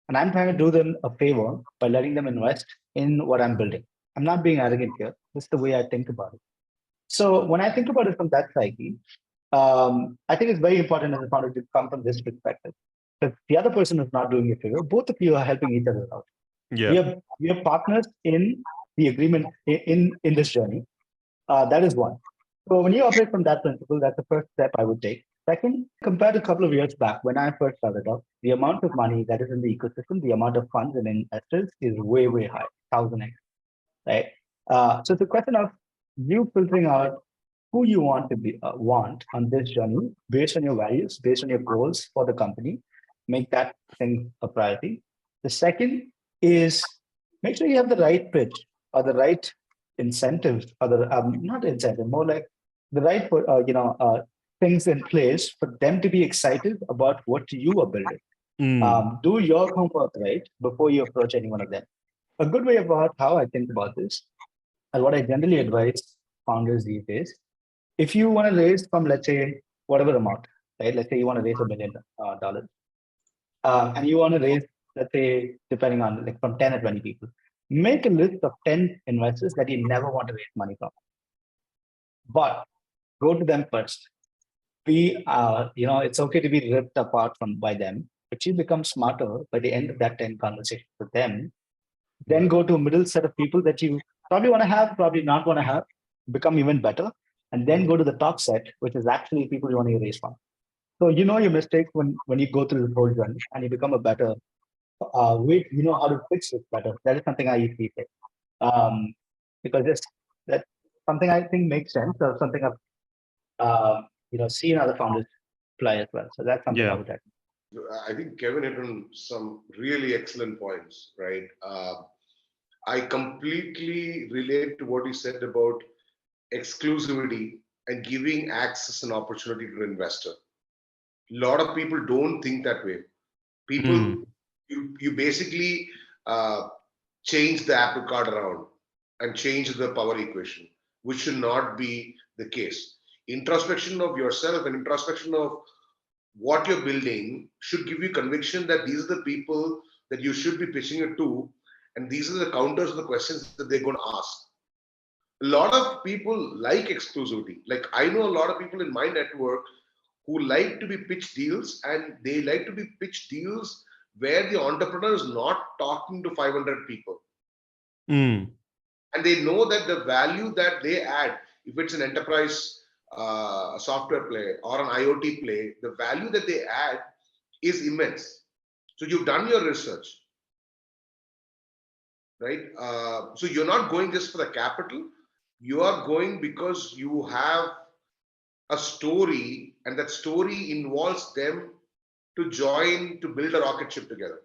[SPEAKER 1] And I'm trying to do them a favor by letting them invest in what I'm building. I'm not being arrogant here. This is the way I think about it. So when I think about it from that psyche, I think it's very important as a founder to come from this perspective. If the other person is not doing a favor, both of you are helping each other out.
[SPEAKER 2] Yeah.
[SPEAKER 1] We are partners in the agreement in this journey. That is one. So when you operate from that principle, that's the first step I would take. Second, compared to a couple of years back when I first started off, the amount of money that is in the ecosystem, the amount of funds and investors is way, way high, 1000x, right? So it's a question of you filtering out who you want to want on this journey based on your values, based on your goals for the company. Make that thing a priority. The second is make sure you have the right pitch or the right incentive or the not incentive, more like the right things in place for them to be excited about what you are building. Do your homework right before you approach any one of them. A good way about how I think about this and what I generally advise founders these days, if you want to raise from, let's say, whatever amount, right? Let's say you want to raise $1 million, and you want to raise, let's say, depending on like from 10 or 20 people, make a list of 10 investors that you never want to raise money from. But go to them first. It's okay to be ripped apart by them, but you become smarter by the end of that 10 conversations with them. Then go to a middle set of people that you probably want to have, probably not want to have, become even better. And then go to the top set, which is actually people you want to erase from. So you know your mistakes when you go through the whole journey and you become a better you know how to fix it better. That is something I usually say. Because that's something I think makes sense or something I've seen other founders apply as well. So that's something I would recommend.
[SPEAKER 3] I think Kevin hit on some really excellent points, right? I completely relate to what he said about exclusivity and giving access and opportunity to an investor. A lot of people don't think that way. People, you basically change the apple cart around and change the power equation, which should not be the case. Introspection of yourself and introspection of what you're building should give you conviction that these are the people that you should be pitching it to, and these are the counters of the questions that they're going to ask. A lot of people like exclusivity. Like I know a lot of people in my network who like to be pitched deals, and they like to be pitched deals where the entrepreneur is not talking to 500 people. And they know that the value that they add, if it's an enterprise software play or an IoT play, the value that they add is immense. So you've done your research, right? So you're not going just for the capital. You are going because you have a story, and that story involves them to join to build a rocket ship together.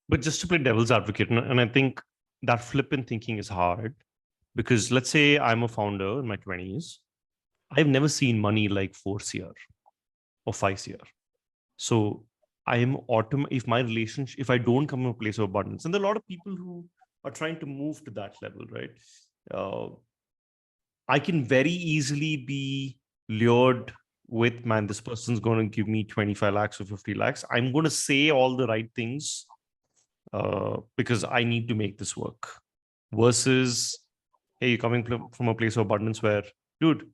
[SPEAKER 2] But just to play devil's advocate, and I think that flip in thinking is hard, because let's say I'm a founder in my 20s. I've never seen money like 4 CR or 5 CR. So I am if my relationship, if I don't come from a place of abundance, and there are a lot of people who are trying to move to that level, right? I can very easily be lured with, man, this person's going to give me 25 lakhs or 50 lakhs. I'm going to say all the right things because I need to make this work. Versus, hey, you're coming from a place of abundance where, dude,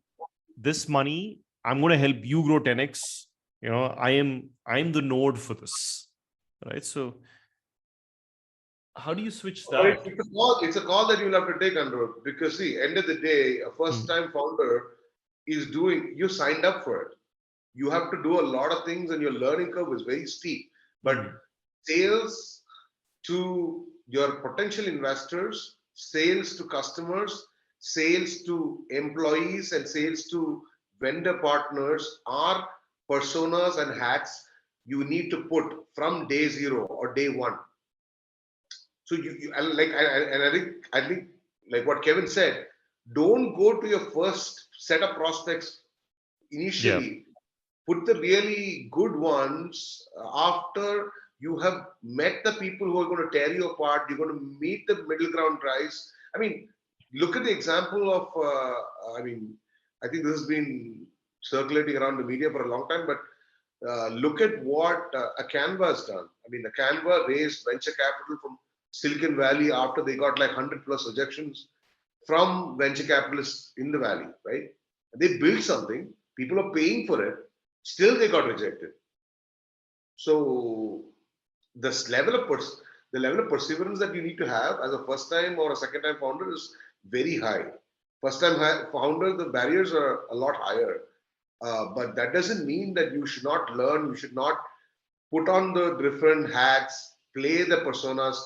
[SPEAKER 2] this money, I'm going to help you grow 10x I'm the node for this, right? So how do you switch
[SPEAKER 3] But
[SPEAKER 2] that?
[SPEAKER 3] it's a call that you'll have to take, Andrew, because see, end of the day, a first-time founder is you signed up for it. You have to do a lot of things, and your learning curve is very steep. But sales to your potential investors, sales to customers, sales to employees, and sales to vendor partners are personas and hats you need to put from day zero or day one. So I think like what Kevin said, don't go to your first set of prospects
[SPEAKER 2] Yeah.
[SPEAKER 3] initially. Put the really good ones after you have met the people who are going to tear you apart. You're going to meet the middle ground guys. I mean, look at the example of. I think this has been circulating around the media for a long time, but look at what a Canva has done. I mean, a Canva raised venture capital from Silicon Valley after they got like 100 plus rejections from venture capitalists in the valley, right? They built something, people are paying for it, still they got rejected. So this the level of perseverance that you need to have as a first time or a second time founder is very high. First time founder, the barriers are a lot higher. But that doesn't mean that you should not learn, you should not put on the different hats, play the personas,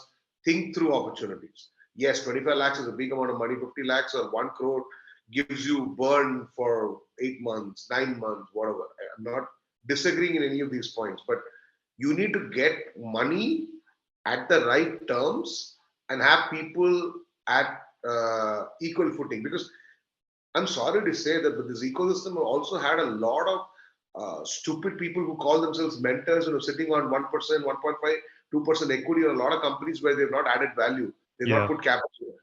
[SPEAKER 3] think through opportunities. Yes, 25 lakhs is a big amount of money, 50 lakhs or 1 crore gives you burn for 8 months, 9 months, whatever. I'm not disagreeing in any of these points, but you need to get money at the right terms and have people at equal footing. Because I'm sorry to say that, but this ecosystem also had a lot of stupid people who call themselves mentors and are sitting on 1%, 1.5, 2% equity on a lot of companies where they've not added value. They've not put capital.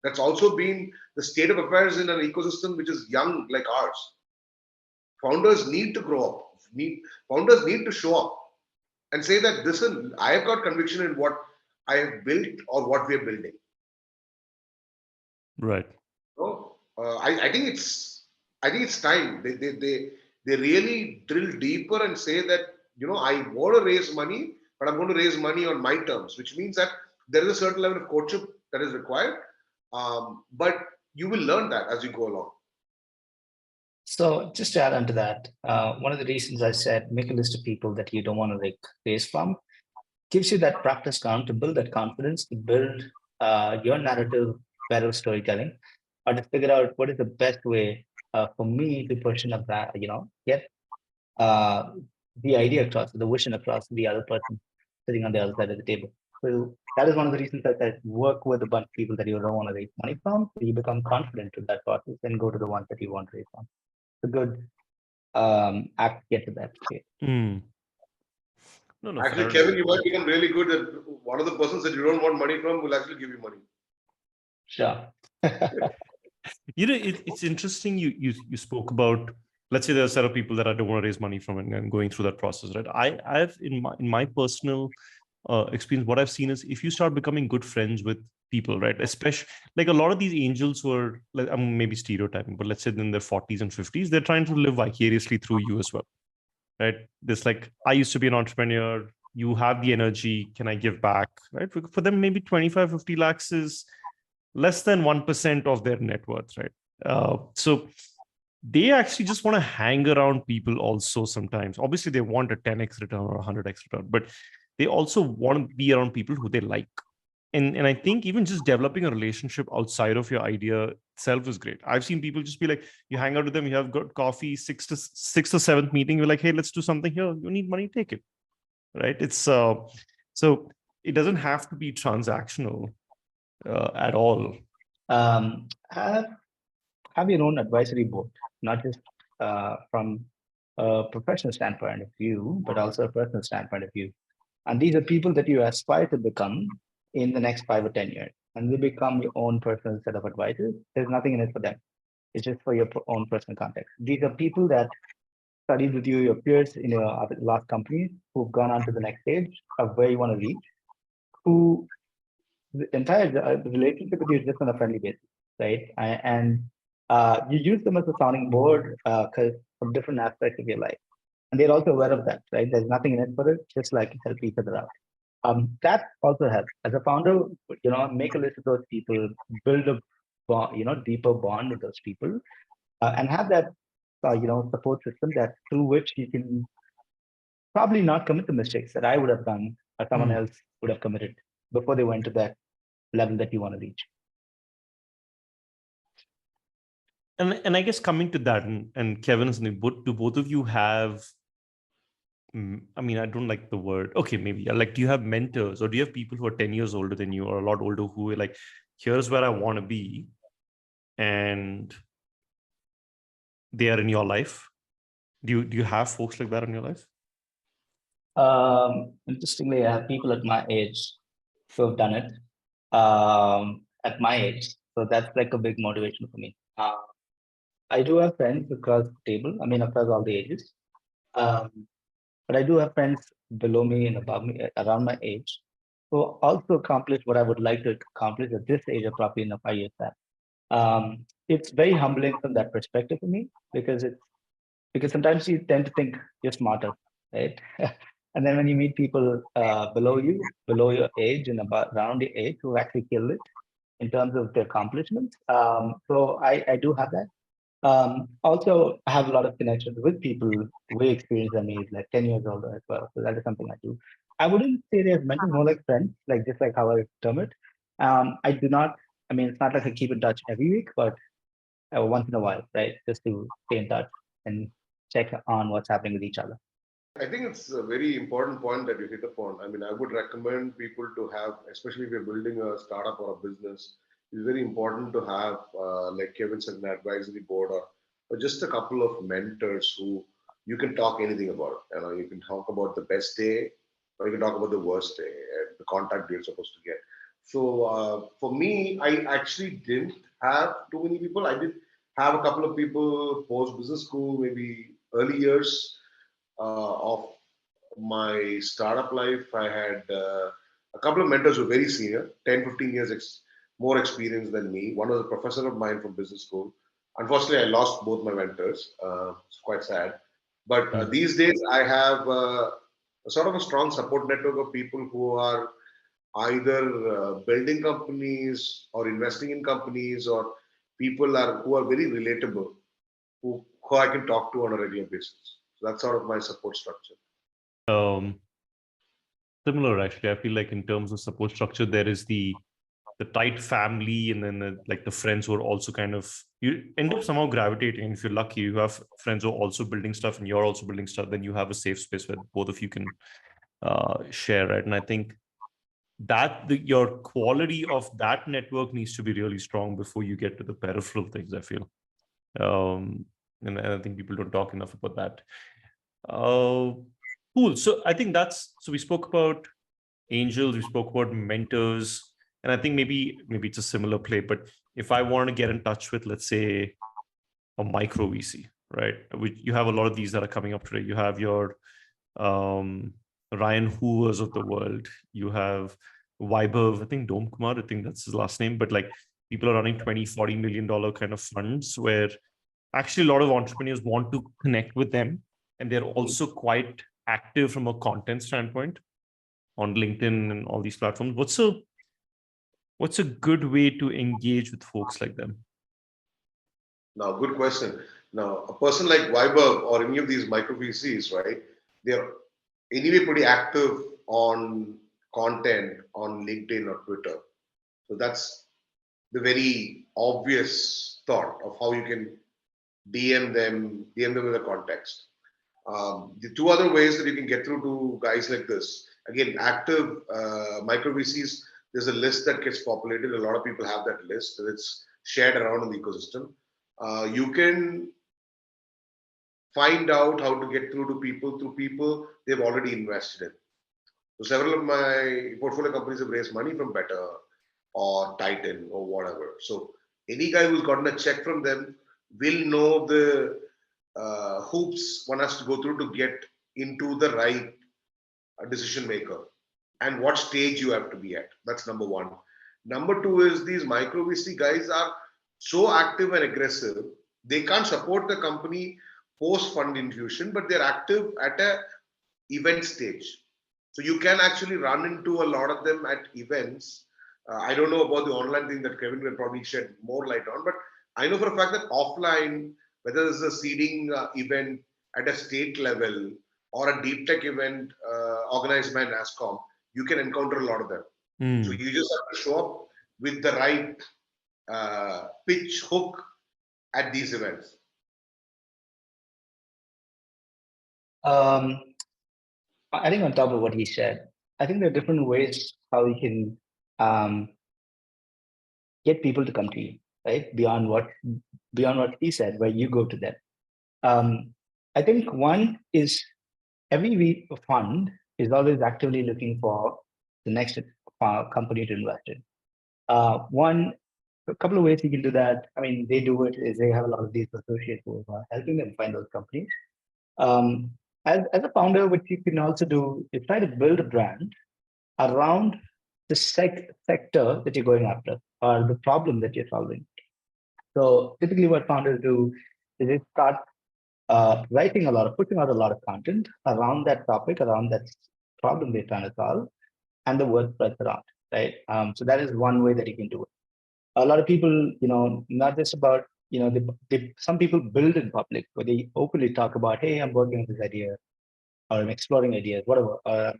[SPEAKER 3] That's also been the state of affairs in an ecosystem which is young like ours. Founders need to grow up. Founders need to show up and say that this is, I have got conviction in what I have built or what we are building.
[SPEAKER 2] Right.
[SPEAKER 3] So, I think it's time they really drill deeper and say that I want to raise money, but I'm going to raise money on my terms, which means that there is a certain level of coaching that is required, but you will learn that as you go along.
[SPEAKER 1] So just to add on to that, one of the reasons I said make a list of people that you don't want to like raise from gives you that practice ground to build that confidence, to build your narrative, better storytelling, or to figure out what is the best way for me to push in a brand, get uh, the idea across, the vision across to the other person sitting on the other side of the table. So that is one of the reasons that I work with a bunch of people that you don't want to raise money from. So you become confident with that process and go to the ones that you want to raise from. It's a good act to get to that state.
[SPEAKER 2] No,
[SPEAKER 3] Actually, Kevin, you might become really good at one of the persons that you don't want money from will actually give you money.
[SPEAKER 1] Sure.
[SPEAKER 2] It's interesting. You spoke about, let's say there are a set of people that I don't want to raise money from and going through that process, right? I've in my personal experience, what I've seen is if you start becoming good friends with people, right? Especially like a lot of these angels who are like, I'm maybe stereotyping, but let's say in their 40s and 50s, they're trying to live vicariously through you as well, right? This like, I used to be an entrepreneur. You have the energy. Can I give back? Right? For them, maybe 25, 50 lakhs is less than 1% of their net worth, right? So they actually just want to hang around people also sometimes. Obviously, they want a 10x return or a 100x return, but they also want to be around people who they like. And I think even just developing a relationship outside of your idea itself is great. I've seen people just be like, you hang out with them, you have got coffee, sixth or seventh meeting, you're like, hey, let's do something here. You need money, take it. Right? It's so it doesn't have to be transactional at all.
[SPEAKER 1] Have your own advisory board, not just from a professional standpoint of view, but also a personal standpoint of view. And these are people that you aspire to become in the next 5 or 10 years. And they become your own personal set of advisors. There's nothing in it for them. It's just for your own personal context. These are people that studied with you, your peers in your last companies, who've gone on to the next stage of where you want to reach, who the entire relationship with you is just on a friendly basis, right? And you use them as a sounding board because of different aspects of your life. and they're also aware of that, right? There's nothing in it for it, just like help each other out. That also helps. As a founder, make a list of those people, build a bond, deeper bond with those people, and have that, support system that through which you can probably not commit the mistakes that I would have done or someone else would have committed before they went to that level that you want to reach.
[SPEAKER 2] And I guess coming to that, and Kevin and Sandeep, do both of you have, I mean, I don't like the word. Okay, maybe. Like, do you have mentors, or do you have people who are 10 years older than you or a lot older who are like, here's where I want to be, and they are in your life? Do you have folks like that in your life?
[SPEAKER 1] Interestingly, I have people at my age who have done it at my age. So that's like a big motivation for me. I do have friends across the table, I mean, across all the ages. But I do have friends below me and above me, around my age, who also accomplished what I would like to accomplish at this age or probably in a 5 years time. It's very humbling from that perspective for me because sometimes you tend to think you're smarter, right? And then when you meet people below you, below your age and about around your age who actually killed it in terms of their accomplishments. So I do have that. Also, I have a lot of connections with people way experienced than me, like 10 years older as well. So that is something I do. I wouldn't say they're mentors, more like friends, like just like how I term it. I do not, I mean, it's not like I keep in touch every week, but once in a while, right? Just to stay in touch and check on what's happening with each other.
[SPEAKER 3] I think it's a very important point that you hit upon. I mean, I would recommend people to have, especially if you're building a startup or a business, it's very important to have, like Kevin said, an advisory board or just a couple of mentors who you can talk anything about. You can talk about the best day, or you can talk about the worst day, the contact you're supposed to get. So for me, I actually didn't have too many people. I did have a couple of people post business school, maybe early years of my startup life. I had a couple of mentors who were very senior, 10, 15 years more experience than me. One was a professor of mine from business school. Unfortunately, I lost both my mentors. It's quite sad. But these days, I have a sort of a strong support network of people who are either building companies or investing in companies, or people who are very relatable, who I can talk to on a regular basis. So that's sort of my support structure.
[SPEAKER 2] Similar, actually. I feel like in terms of support structure, there is the tight family, and then like the friends who are also kind of, you end up somehow gravitating. And if you're lucky, you have friends who are also building stuff and you're also building stuff, then you have a safe space where both of you can share, right? And I think that your quality of that network needs to be really strong before you get to the peripheral things, I feel. And I think people don't talk enough about that. Cool. So I think so we spoke about angels, we spoke about mentors, and I think maybe it's a similar play. But if I want to get in touch with, let's say, a micro VC, right? You have a lot of these that are coming up today. You have your Ryan Hoovers of the world. You have Vaibhav, I think Dom Kumar, I think that's his last name. But like, people are running $20-40 million kind of funds where actually a lot of entrepreneurs want to connect with them. And they're also quite active from a content standpoint on LinkedIn and all these platforms. What's a good way to engage with folks like them?
[SPEAKER 3] Now, good question. Now, a person like Vaibhav or any of these micro VCs, right? They're anyway pretty active on content on LinkedIn or Twitter. So that's the very obvious thought of how you can DM them in the context. The two other ways that you can get through to guys like this, again, active micro VCs, there's a list that gets populated. A lot of people have that list, and it's shared around in the ecosystem. You can find out how to get through people they've already invested in. So several of my portfolio companies have raised money from Better or Titan or whatever. So any guy who's gotten a check from them will know the hoops one has to go through to get into the right decision maker and what stage you have to be at. That's number one. Number two is these micro VC guys are so active and aggressive, they can't support the company post fund infusion, but they're active at a event stage. So you can actually run into a lot of them at events. I don't know about the online thing that Kevin will probably shed more light on, but I know for a fact that offline, whether it's a seeding event at a state level or a deep tech event organized by NASCOM, you can encounter a lot of them. So you just have to show up with the right pitch hook at these events.
[SPEAKER 1] I think on top of what he said, I think there are different ways how you can get people to come to you, right? Beyond what he said, where you go to them. I think one is every fund is always actively looking for the next company to invest in. A couple of ways you can do that. I mean, they do it is they have a lot of these associates who are helping them find those companies. As a founder, what you can also do is try to build a brand around the sector that you're going after or the problem that you're solving. So typically what founders do is they start putting out a lot of content around that topic, around that problem they're trying to solve, and the word spreads around, right? So that is one way that you can do it. A lot of people, not just about, some people build in public where they openly talk about, hey, I'm working on this idea, or I'm exploring ideas, whatever, or I'm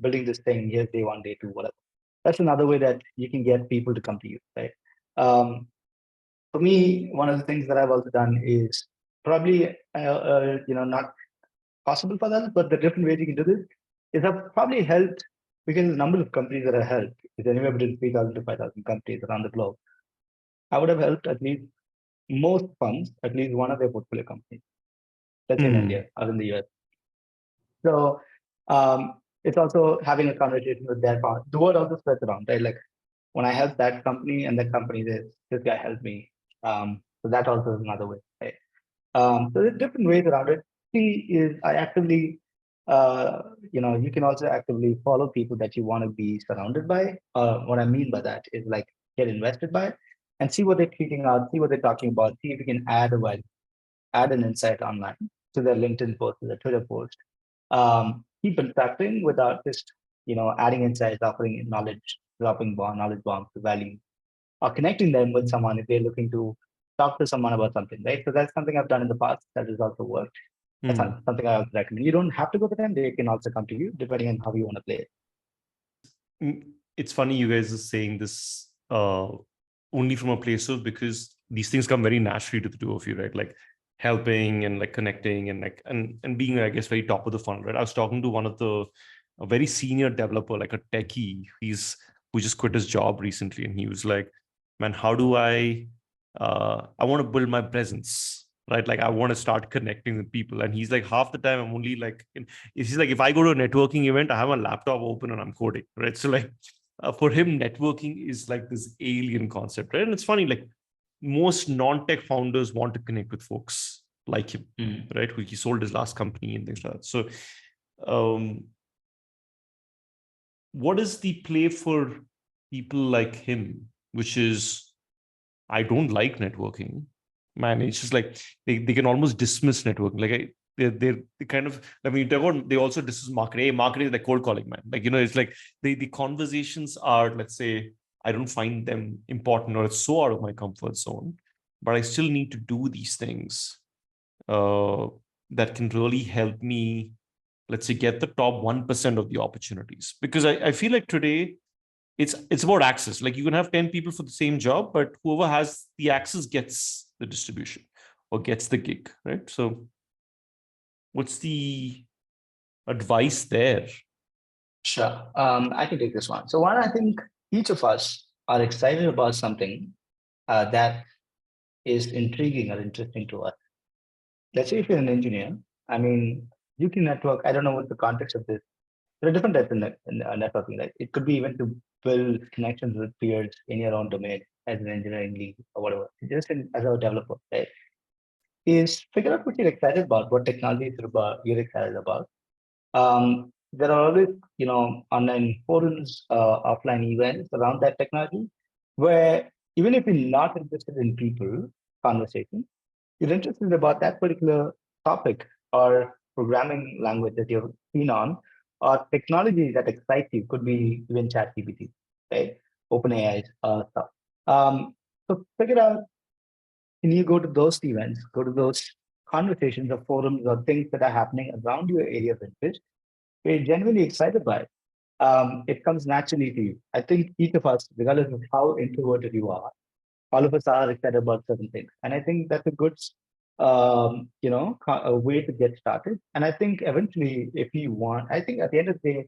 [SPEAKER 1] building this thing, here's day one, day two, whatever. That's another way that you can get people to come to you, right? For me, one of the things that I've also done is probably, not possible for others, but the different ways you can do this is I've probably helped, because the number of companies that I helped is anywhere between 3,000 to 5,000 companies around the globe. I would have helped at least most funds, at least one of their portfolio companies. That's in India or in the US. So it's also having a conversation with their founder. The word also spreads around, right? Like when I help that company and that company says, this guy helped me. So that also is another way, right? So there's different ways around it. C is I actively, you can also actively follow people that you want to be surrounded by. What I mean by that is like get invested by and see what they're tweeting out, see what they're talking about, see if you can add an insight online to their LinkedIn post, to their Twitter post. Keep interacting without just, adding insights, offering knowledge, dropping knowledge bombs to value, or connecting them with someone if they're looking to talk to someone about something, right? So that's something I've done in the past that has also worked. That's something I also recommend. You don't have to go to them; they can also come to you, depending on how you want to play it.
[SPEAKER 2] It's funny you guys are saying this only from a place of, because these things come very naturally to the two of you, right? Like helping and like connecting and like and being, I guess, very top of the funnel, right? I was talking to a very senior developer, like a techie, who just quit his job recently, and he was like, man, how do I want to build my presence, right? Like I want to start connecting with people. And he's like, half the time I'm only like, he's like, if I go to a networking event, I have a laptop open and I'm coding, right? So like for him, networking is like this alien concept, right? And it's funny, like most non-tech founders want to connect with folks like him, right? Who he sold his last company and things like that. So what is the play for people like him, which is, I don't like networking, man. It's just like they can almost dismiss networking. Like they kind of, I mean, they also dismiss marketing. Hey, marketing is like cold calling, man. Like, it's like the conversations are, let's say, I don't find them important, or it's so out of my comfort zone, but I still need to do these things that can really help me, let's say, get the top 1% of the opportunities. Because I feel like today, it's about access. Like you can have 10 people for the same job, but whoever has the access gets the distribution or gets the gig, right? So what's the advice there?
[SPEAKER 1] Sure. I can take this one. So one, I think each of us are excited about something that is intriguing or interesting to us. Let's say if you're an engineer, I mean, you can network. I don't know what the context of this. There are different types of networking, right? It could be even to build connections with peers in your own domain as an engineering league or whatever. Just as a developer, right? Is figure out what you're excited about, what technologies you're excited about. There are always, online forums, offline events around that technology, where even if you're not interested in people conversation, you're interested about that particular topic or programming language that you're keen on, or technology that excites you, could be even ChatGPT, right? OpenAI stuff. So figure out, can you go to those events, go to those conversations or forums or things that are happening around your area of interest, where you're genuinely excited by it. It comes naturally to you. I think each of us, regardless of how introverted you are, all of us are excited about certain things. And I think that's a good, a way to get started. And I think eventually, if you want, I think at the end of the day,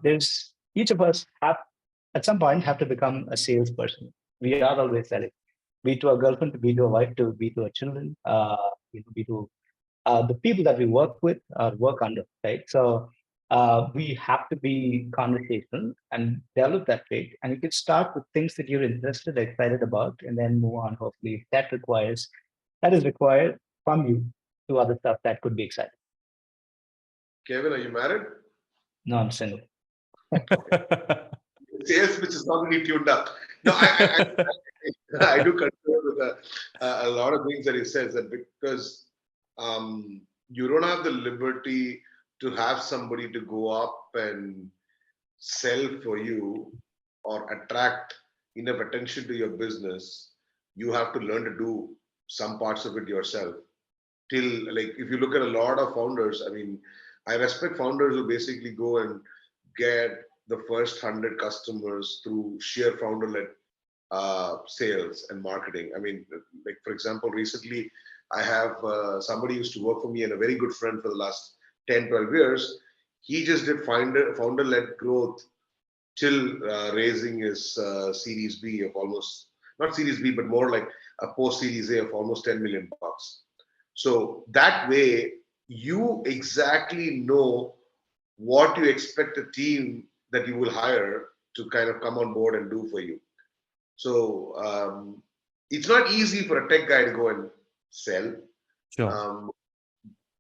[SPEAKER 1] there's each of us have at some point have to become a salesperson. We are always selling, be to our girlfriend, to be to a wife, to be to our children, be to the people that we work with or work under, right? So we have to be conversational and develop that trait. And you can start with things that you're interested, excited about, and then move on. Hopefully, if that is required from you to other stuff that could be exciting.
[SPEAKER 3] Kevin, are you married?
[SPEAKER 1] No, I'm single.
[SPEAKER 3] Sales, which is not really tuned up. No, I do concur with a lot of things that he says, that because you don't have the liberty to have somebody to go up and sell for you or attract enough attention to your business. You have to learn to do some parts of it yourself. Till, like, if you look at a lot of founders, I mean, I respect founders who basically go and get the first 100 customers through sheer founder-led sales and marketing. I mean, like, for example, recently I have somebody used to work for me and a very good friend for the last 10, 12 years. He just did founder-led growth till raising his Series B of almost, not Series B, but more like a post Series A of almost 10 million bucks. So that way, you exactly know what you expect a team that you will hire to kind of come on board and do for you. So it's not easy for a tech guy to go and sell,
[SPEAKER 2] Sure.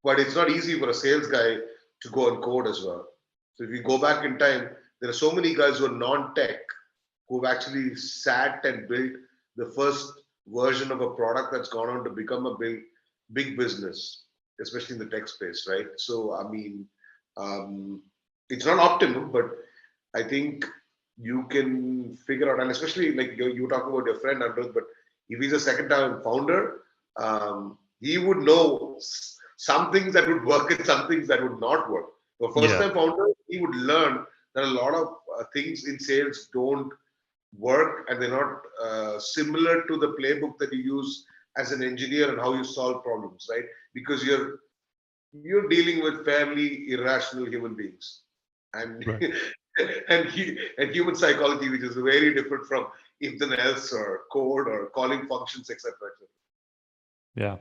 [SPEAKER 3] but it's not easy for a sales guy to go and code as well. So if you go back in time, there are so many guys who are non-tech who've actually sat and built the first version of a product that's gone on to become a big business, especially in the tech space, right? So I mean, it's not optimum, but I think you can figure out, and especially like you talk about your friend Andrew, but if he's a second-time founder, he would know some things that would work and some things that would not work. For first-time founder, he would learn that a lot of things in sales don't work, and they're not similar to the playbook that you use as an engineer and how you solve problems, right? Because you're dealing with fairly irrational human beings, and
[SPEAKER 2] Right.
[SPEAKER 3] and human psychology, which is very different from if then else or code or calling functions, etc.
[SPEAKER 2] Yeah.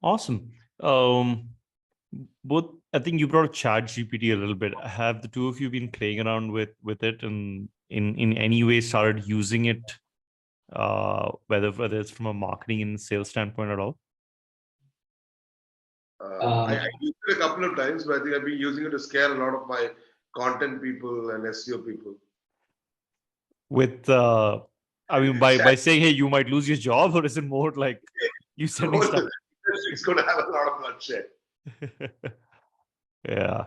[SPEAKER 2] Awesome. Both, I think you brought up ChatGPT a little bit. Have the two of you been playing around with it and in any way started using it, whether it's from a marketing and sales standpoint at all?
[SPEAKER 3] I used it a couple of times, but I think I've been using it to scare a lot of my content people and SEO people.
[SPEAKER 2] With I mean, by saying, hey, you might lose your job, or is it more like you sending stuff?
[SPEAKER 3] It's going to have a lot of bloodshed.
[SPEAKER 2] Yeah.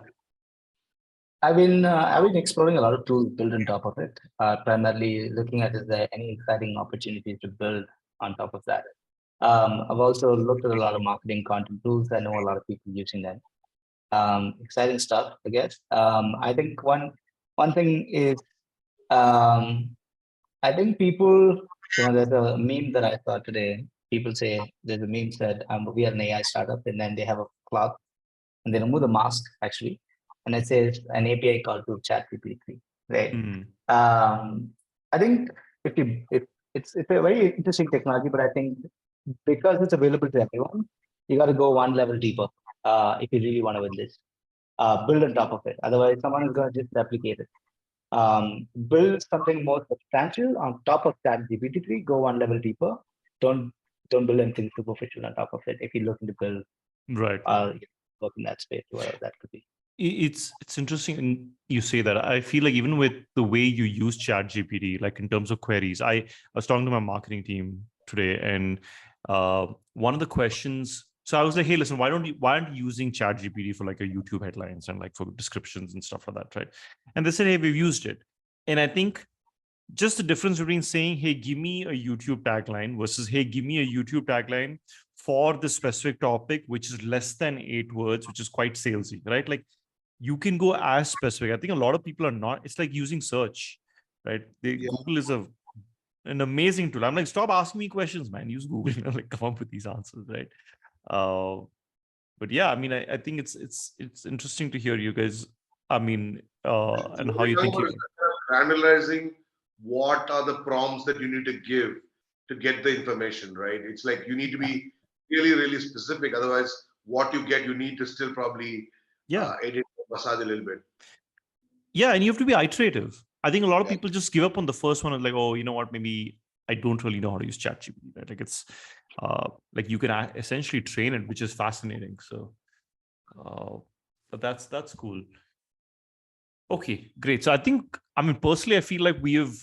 [SPEAKER 1] I've been exploring a lot of tools built on top of it. Primarily looking at, is there any exciting opportunities to build on top of that. I've also looked at a lot of marketing content tools. I know a lot of people using them. Exciting stuff, I guess. I think one thing is, I think people, there's a meme that I saw today. People say, there's a meme said, we are an AI startup, and then they have a cloth and they remove the mask actually, and it says an API call to ChatGPT, right? I think if it's a very interesting technology, but I think because it's available to everyone, you got to go one level deeper if you really want to win this. Build on top of it. Otherwise, someone is going to just replicate it. Build something more substantial on top of ChatGPT. Go one level deeper. Don't build anything superficial on top of it. If you're looking to build,
[SPEAKER 2] Right.
[SPEAKER 1] work in that space, whatever that could be.
[SPEAKER 2] It's interesting you say that. I feel like even with the way you use ChatGPT, like in terms of queries, I was talking to my marketing team today, and one of the questions So I was like, hey, listen, why aren't you using ChatGPT for like a YouTube headlines and like for descriptions and stuff like that, right? And they said, hey, we've used it. And I think just the difference between saying, hey, give me a YouTube tagline versus, hey, give me a YouTube tagline for the specific topic, which is less than 8 words, which is quite salesy, right? Like you can go as specific. I think a lot of people are not. It's like using search, right? Google is an amazing tool. I'm like, stop asking me questions, man. Use Google, like come up with these answers, right? But yeah, I mean, I think it's interesting to hear you guys. I mean, and how you think you can.
[SPEAKER 3] Analyzing what are the prompts that you need to give to get the information, right? It's like you need to be really, really specific. Otherwise, what you get, you need to still probably edit, massage a little bit.
[SPEAKER 2] Yeah, and you have to be iterative. I think a lot of people just give up on the first one and like, oh, you know what? Maybe I don't really know how to use ChatGPT. Right? Like it's like you can essentially train it, which is fascinating. So, but that's cool. Okay, great. So I mean, personally, I feel like we've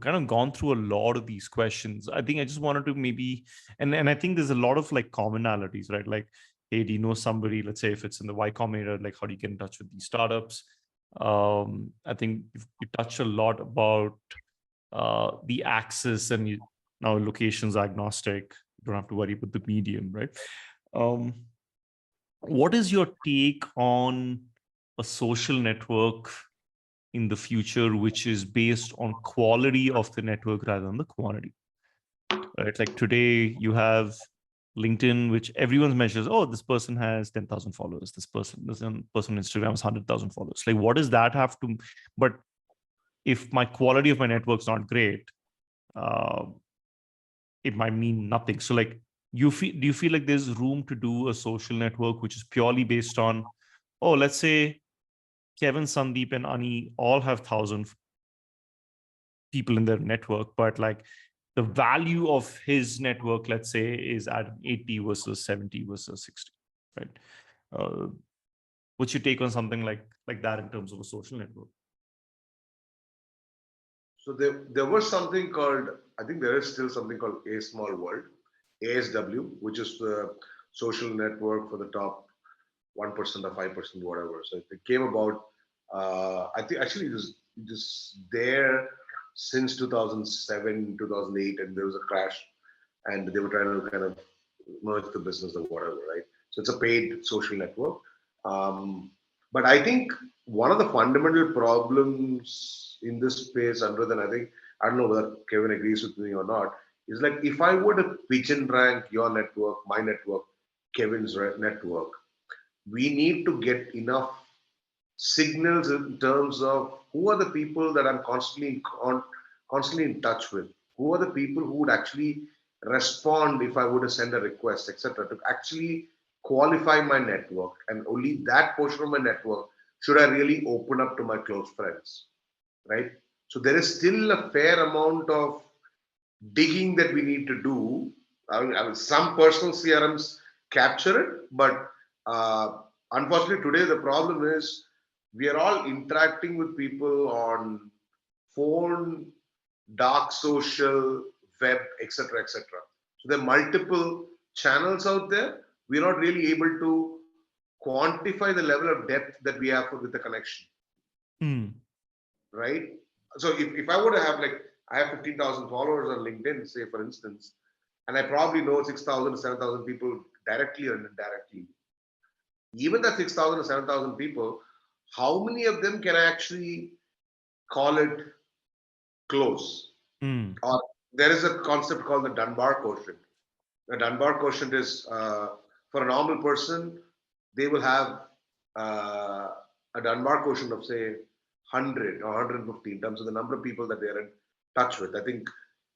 [SPEAKER 2] kind of gone through a lot of these questions. I think I just wanted to maybe, and I think there's a lot of like commonalities, right? Like, hey, do you know somebody? Let's say if it's in the Y Combinator, like how do you get in touch with these startups? I think you touched a lot about the axis and now locations agnostic. You don't have to worry about the medium, right? What is your take on a social network in the future, which is based on quality of the network rather than the quantity? Right? Like today, you have LinkedIn, which everyone measures. Oh, this person has 10,000 followers. This person on Instagram has 100,000 followers. Like, what does that have to? But if my quality of my network's not great, it might mean nothing. So, like, do you feel like there's room to do a social network which is purely based on, oh, let's say Kevin, Sandeep, and Ani all have 1,000 people in their network, but like the value of his network, let's say, is at 80 versus 70 versus 60, right? What's your take on something like that in terms of a social network?
[SPEAKER 3] So there was something called, I think there is still something called A Small World, ASW, which is the social network for the top 1% or 5%, whatever. So it came about, I think actually it was there since 2007, 2008, and there was a crash and they were trying to kind of merge the business or whatever, right? So it's a paid social network. But I think one of the fundamental problems in this space, other than I don't know whether Kevin agrees with me or not, is like if I were to pigeon rank your network, my network, Kevin's network, we need to get enough signals in terms of who are the people that I'm constantly in touch with, who are the people who would actually respond if I were to send a request, etc., to actually qualify my network, and only that portion of my network should I really open up to my close friends, right? So there is still a fair amount of digging that we need to do. I mean, some personal CRMs capture it, but unfortunately today the problem is we are all interacting with people on phone, dark social, web, etc., etc. So there are multiple channels out there. We're not really able to quantify the level of depth that we have with the connection, right? So if I were to have like, I have 15,000 followers on LinkedIn, say for instance, and I probably know 6,000 to 7,000 people directly or indirectly. Even that 6,000 to 7,000 people, how many of them can I actually call it close? Or there is a concept called the Dunbar quotient. The Dunbar quotient is for a normal person, they will have a Dunbar quotient of say 100 or 150 in terms of the number of people that they're in touch with. I think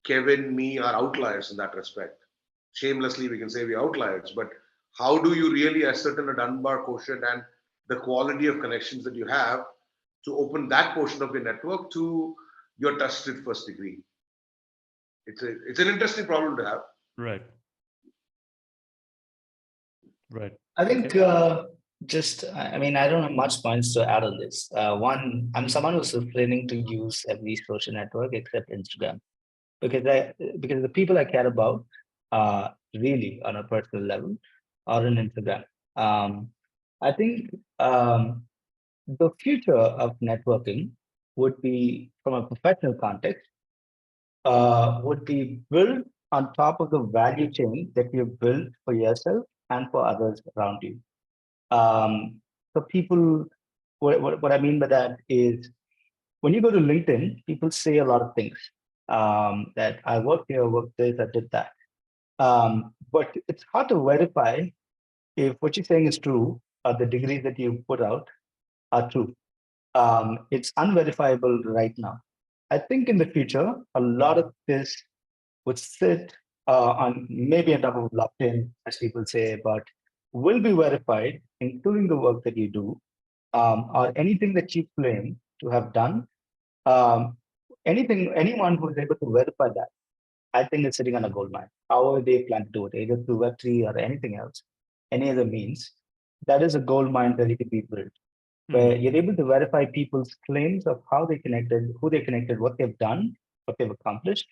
[SPEAKER 3] Kevin, me are outliers in that respect. Shamelessly, we can say we're outliers, but how do you really ascertain a Dunbar quotient and the quality of connections that you have to open that portion of your network to your trusted first degree? It's an interesting problem to have.
[SPEAKER 2] Right.
[SPEAKER 1] I think I mean, I don't have much points to add on this. One, I'm someone who's refraining to use every social network except Instagram, because the people I care about really on a personal level or an Instagram. I think the future of networking would be, from a professional context, would be built on top of the value chain that you've built for yourself and for others around you. So people, what I mean by that is when you go to LinkedIn, people say a lot of things that I worked here, worked this, I did that. But it's hard to verify if what you're saying is true, or the degrees that you put out are true. It's unverifiable right now. I think in the future, a lot of this would sit on maybe on top of blockchain, as people say, but will be verified, including the work that you do, or anything that you claim to have done. Um, anyone who is able to verify that, I think is sitting on a gold mine. However they plan to do it, either through Web3 or anything else, any other means, that is a gold mine ready to be built, where you're able to verify people's claims of how they connected, who they connected, what they've done, what they've accomplished.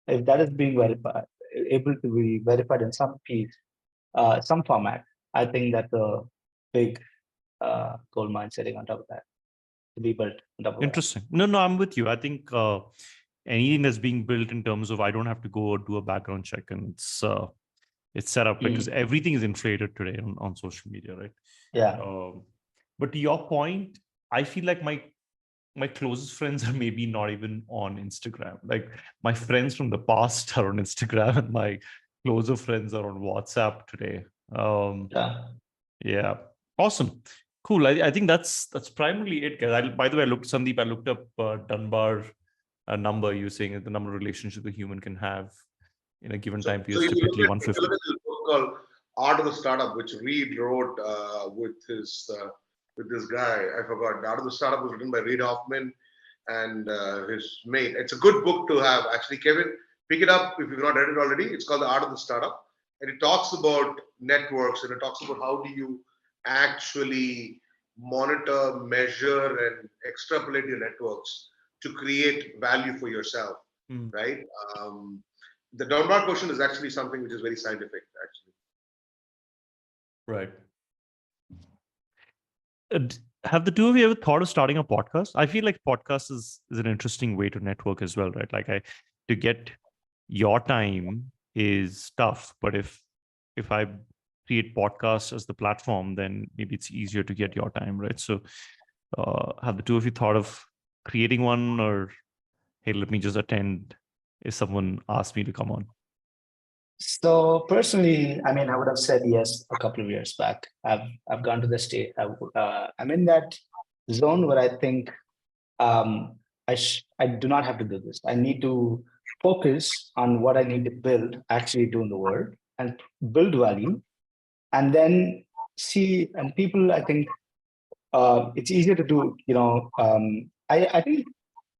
[SPEAKER 1] If that is being verified, able to be verified in some piece, some format, I think that's a big gold mine sitting on top of that to be built on top of that.
[SPEAKER 2] Interesting. No, I'm with you. I think anything that's being built in terms of I don't have to go do a background check, and it's set up because everything is inflated today on social media, right?
[SPEAKER 1] Yeah.
[SPEAKER 2] But to your point, I feel like my closest friends are maybe not even on Instagram. Like my friends from the past are on Instagram, and my closer friends are on WhatsApp today. Yeah, awesome, cool. I think that's primarily it, guys. By the way, Sandeep, I looked up Dunbar number. You're saying the number of relationships a human can have in a given time period is typically
[SPEAKER 3] If
[SPEAKER 2] 150.
[SPEAKER 3] you look at this book called Art of the Startup, which Reed wrote with this guy, I forgot. The Art of the Startup was written by Reid Hoffman and his mate. It's a good book to have, actually. Kevin, pick it up if you've not read it already. It's called The Art of the Startup, and it talks about networks, and it talks about how do you actually monitor, measure, and extrapolate your networks to create value for yourself, right? The Dunbar question is actually something which is very scientific, actually.
[SPEAKER 2] Right. Have the two of you ever thought of starting a podcast? I feel like podcast is an interesting way to network as well, right? Like to get your time is tough, but if I create podcasts as the platform, then maybe it's easier to get your time, right? So have the two of you thought of creating one, or hey, let me just attend if someone asks me to come on?
[SPEAKER 1] So personally, I mean, I would have said yes a couple of years back. I've gone to the state. I'm in that zone where I think I do not have to do this. I need to focus on what I need to build, actually do in the world, and build value, and then see. And people, I think it's easier to do. I think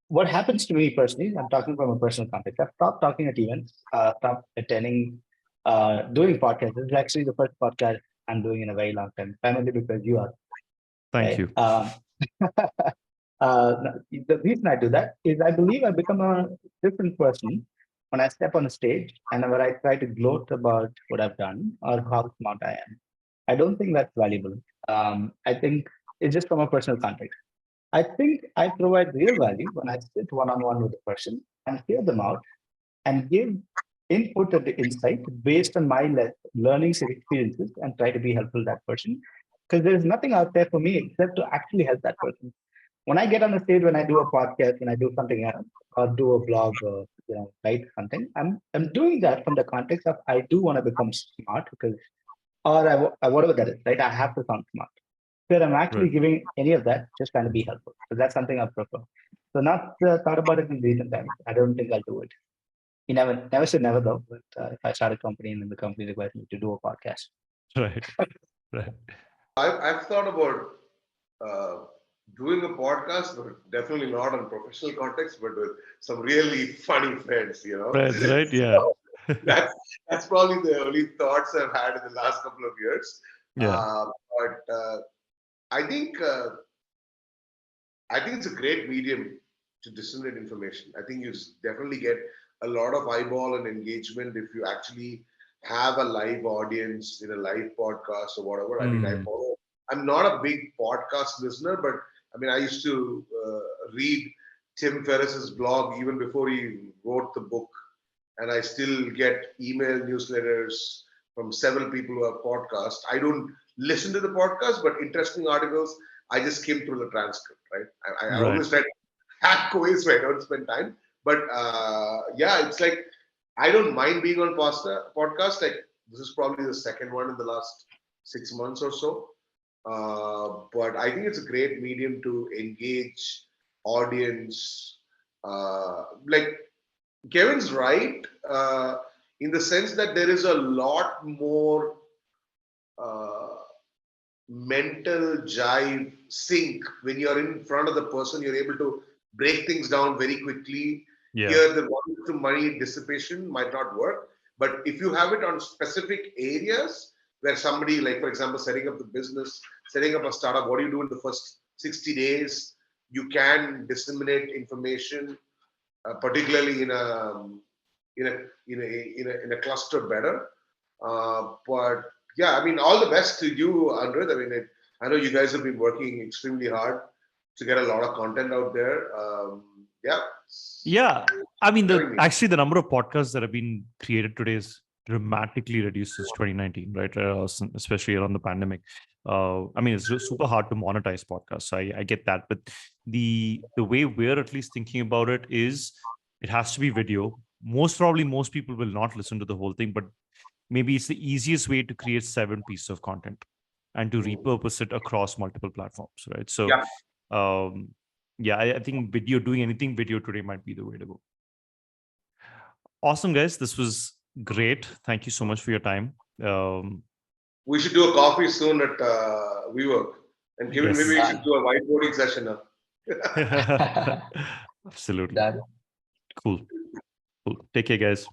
[SPEAKER 1] what happens to me personally, I'm talking from a personal context. I've stopped talking at events, stopped attending, doing podcasts. This is actually the first podcast I'm doing in a very long time, primarily because you are.
[SPEAKER 2] Thank
[SPEAKER 1] Right?
[SPEAKER 2] you.
[SPEAKER 1] The reason I do that is I believe I become a different person when I step on a stage and when I try to gloat about what I've done or how smart I am. I don't think that's valuable. I think it's just from a personal context. I think I provide real value when I sit one-on-one with a person and hear them out and give input and insight based on my learnings and experiences and try to be helpful to that person. Because there's nothing out there for me except to actually help that person. When I get on the stage, when I do a podcast, when I do something else, or do a blog, or write something, I'm doing that from the context of I do want to become smart because, or whatever that is, right? I have to sound smart. Where I'm actually giving any of that, just trying to be helpful. So that's something I prefer. So not thought about it in recent times. I don't think I'll do it. You never say never though. But if I start a company and then the company requires me to do a podcast,
[SPEAKER 2] Right.
[SPEAKER 3] I've thought about uh, doing a podcast, but definitely not on professional context, but with some really funny friends,
[SPEAKER 2] Friends, right? Yeah.
[SPEAKER 3] So that's probably the only thoughts I've had in the last couple of years.
[SPEAKER 2] Yeah.
[SPEAKER 3] But I think it's a great medium to disseminate information. I think you definitely get a lot of eyeball and engagement if you actually have a live audience in a live podcast or whatever. I mean, I'm not a big podcast listener, but I mean, I used to read Tim Ferriss's blog even before he wrote the book, and I still get email newsletters from several people who have podcasts. I don't listen to the podcast, but interesting articles, I just skim through the transcript, right? I always try to hack away so I don't spend time. But yeah, it's like, I don't mind being on podcast. Like, this is probably the second one in the last 6 months or so. But I think it's a great medium to engage audience. Like, Kevin's right in the sense that there is a lot more mental jive sync when you're in front of the person. You're able to break things down very quickly. Here, the one to money dissipation might not work, but if you have it on specific areas where somebody, like for example, setting up the business, setting up a startup, what do you do in the first 60 days? You can disseminate information, particularly in a cluster better. But yeah, I mean, all the best to you, Andred. I mean, I know you guys have been working extremely hard to get a lot of content out there.
[SPEAKER 2] Yeah. I mean, actually the number of podcasts that have been created today is dramatically reduced since 2019, right? Especially around the pandemic. I mean, it's just super hard to monetize podcasts. So I get that, but the way we're at least thinking about it is it has to be video. Most people will not listen to the whole thing, but maybe it's the easiest way to create 7 pieces of content and to repurpose it across multiple platforms, right? So, I think doing anything video today might be the way to go. Awesome, guys. This was great. Thank you so much for your time.
[SPEAKER 3] We should do a coffee soon at WeWork. And Kevin, maybe we should do a whiteboarding session now.
[SPEAKER 2] Absolutely. Cool. Take care, guys.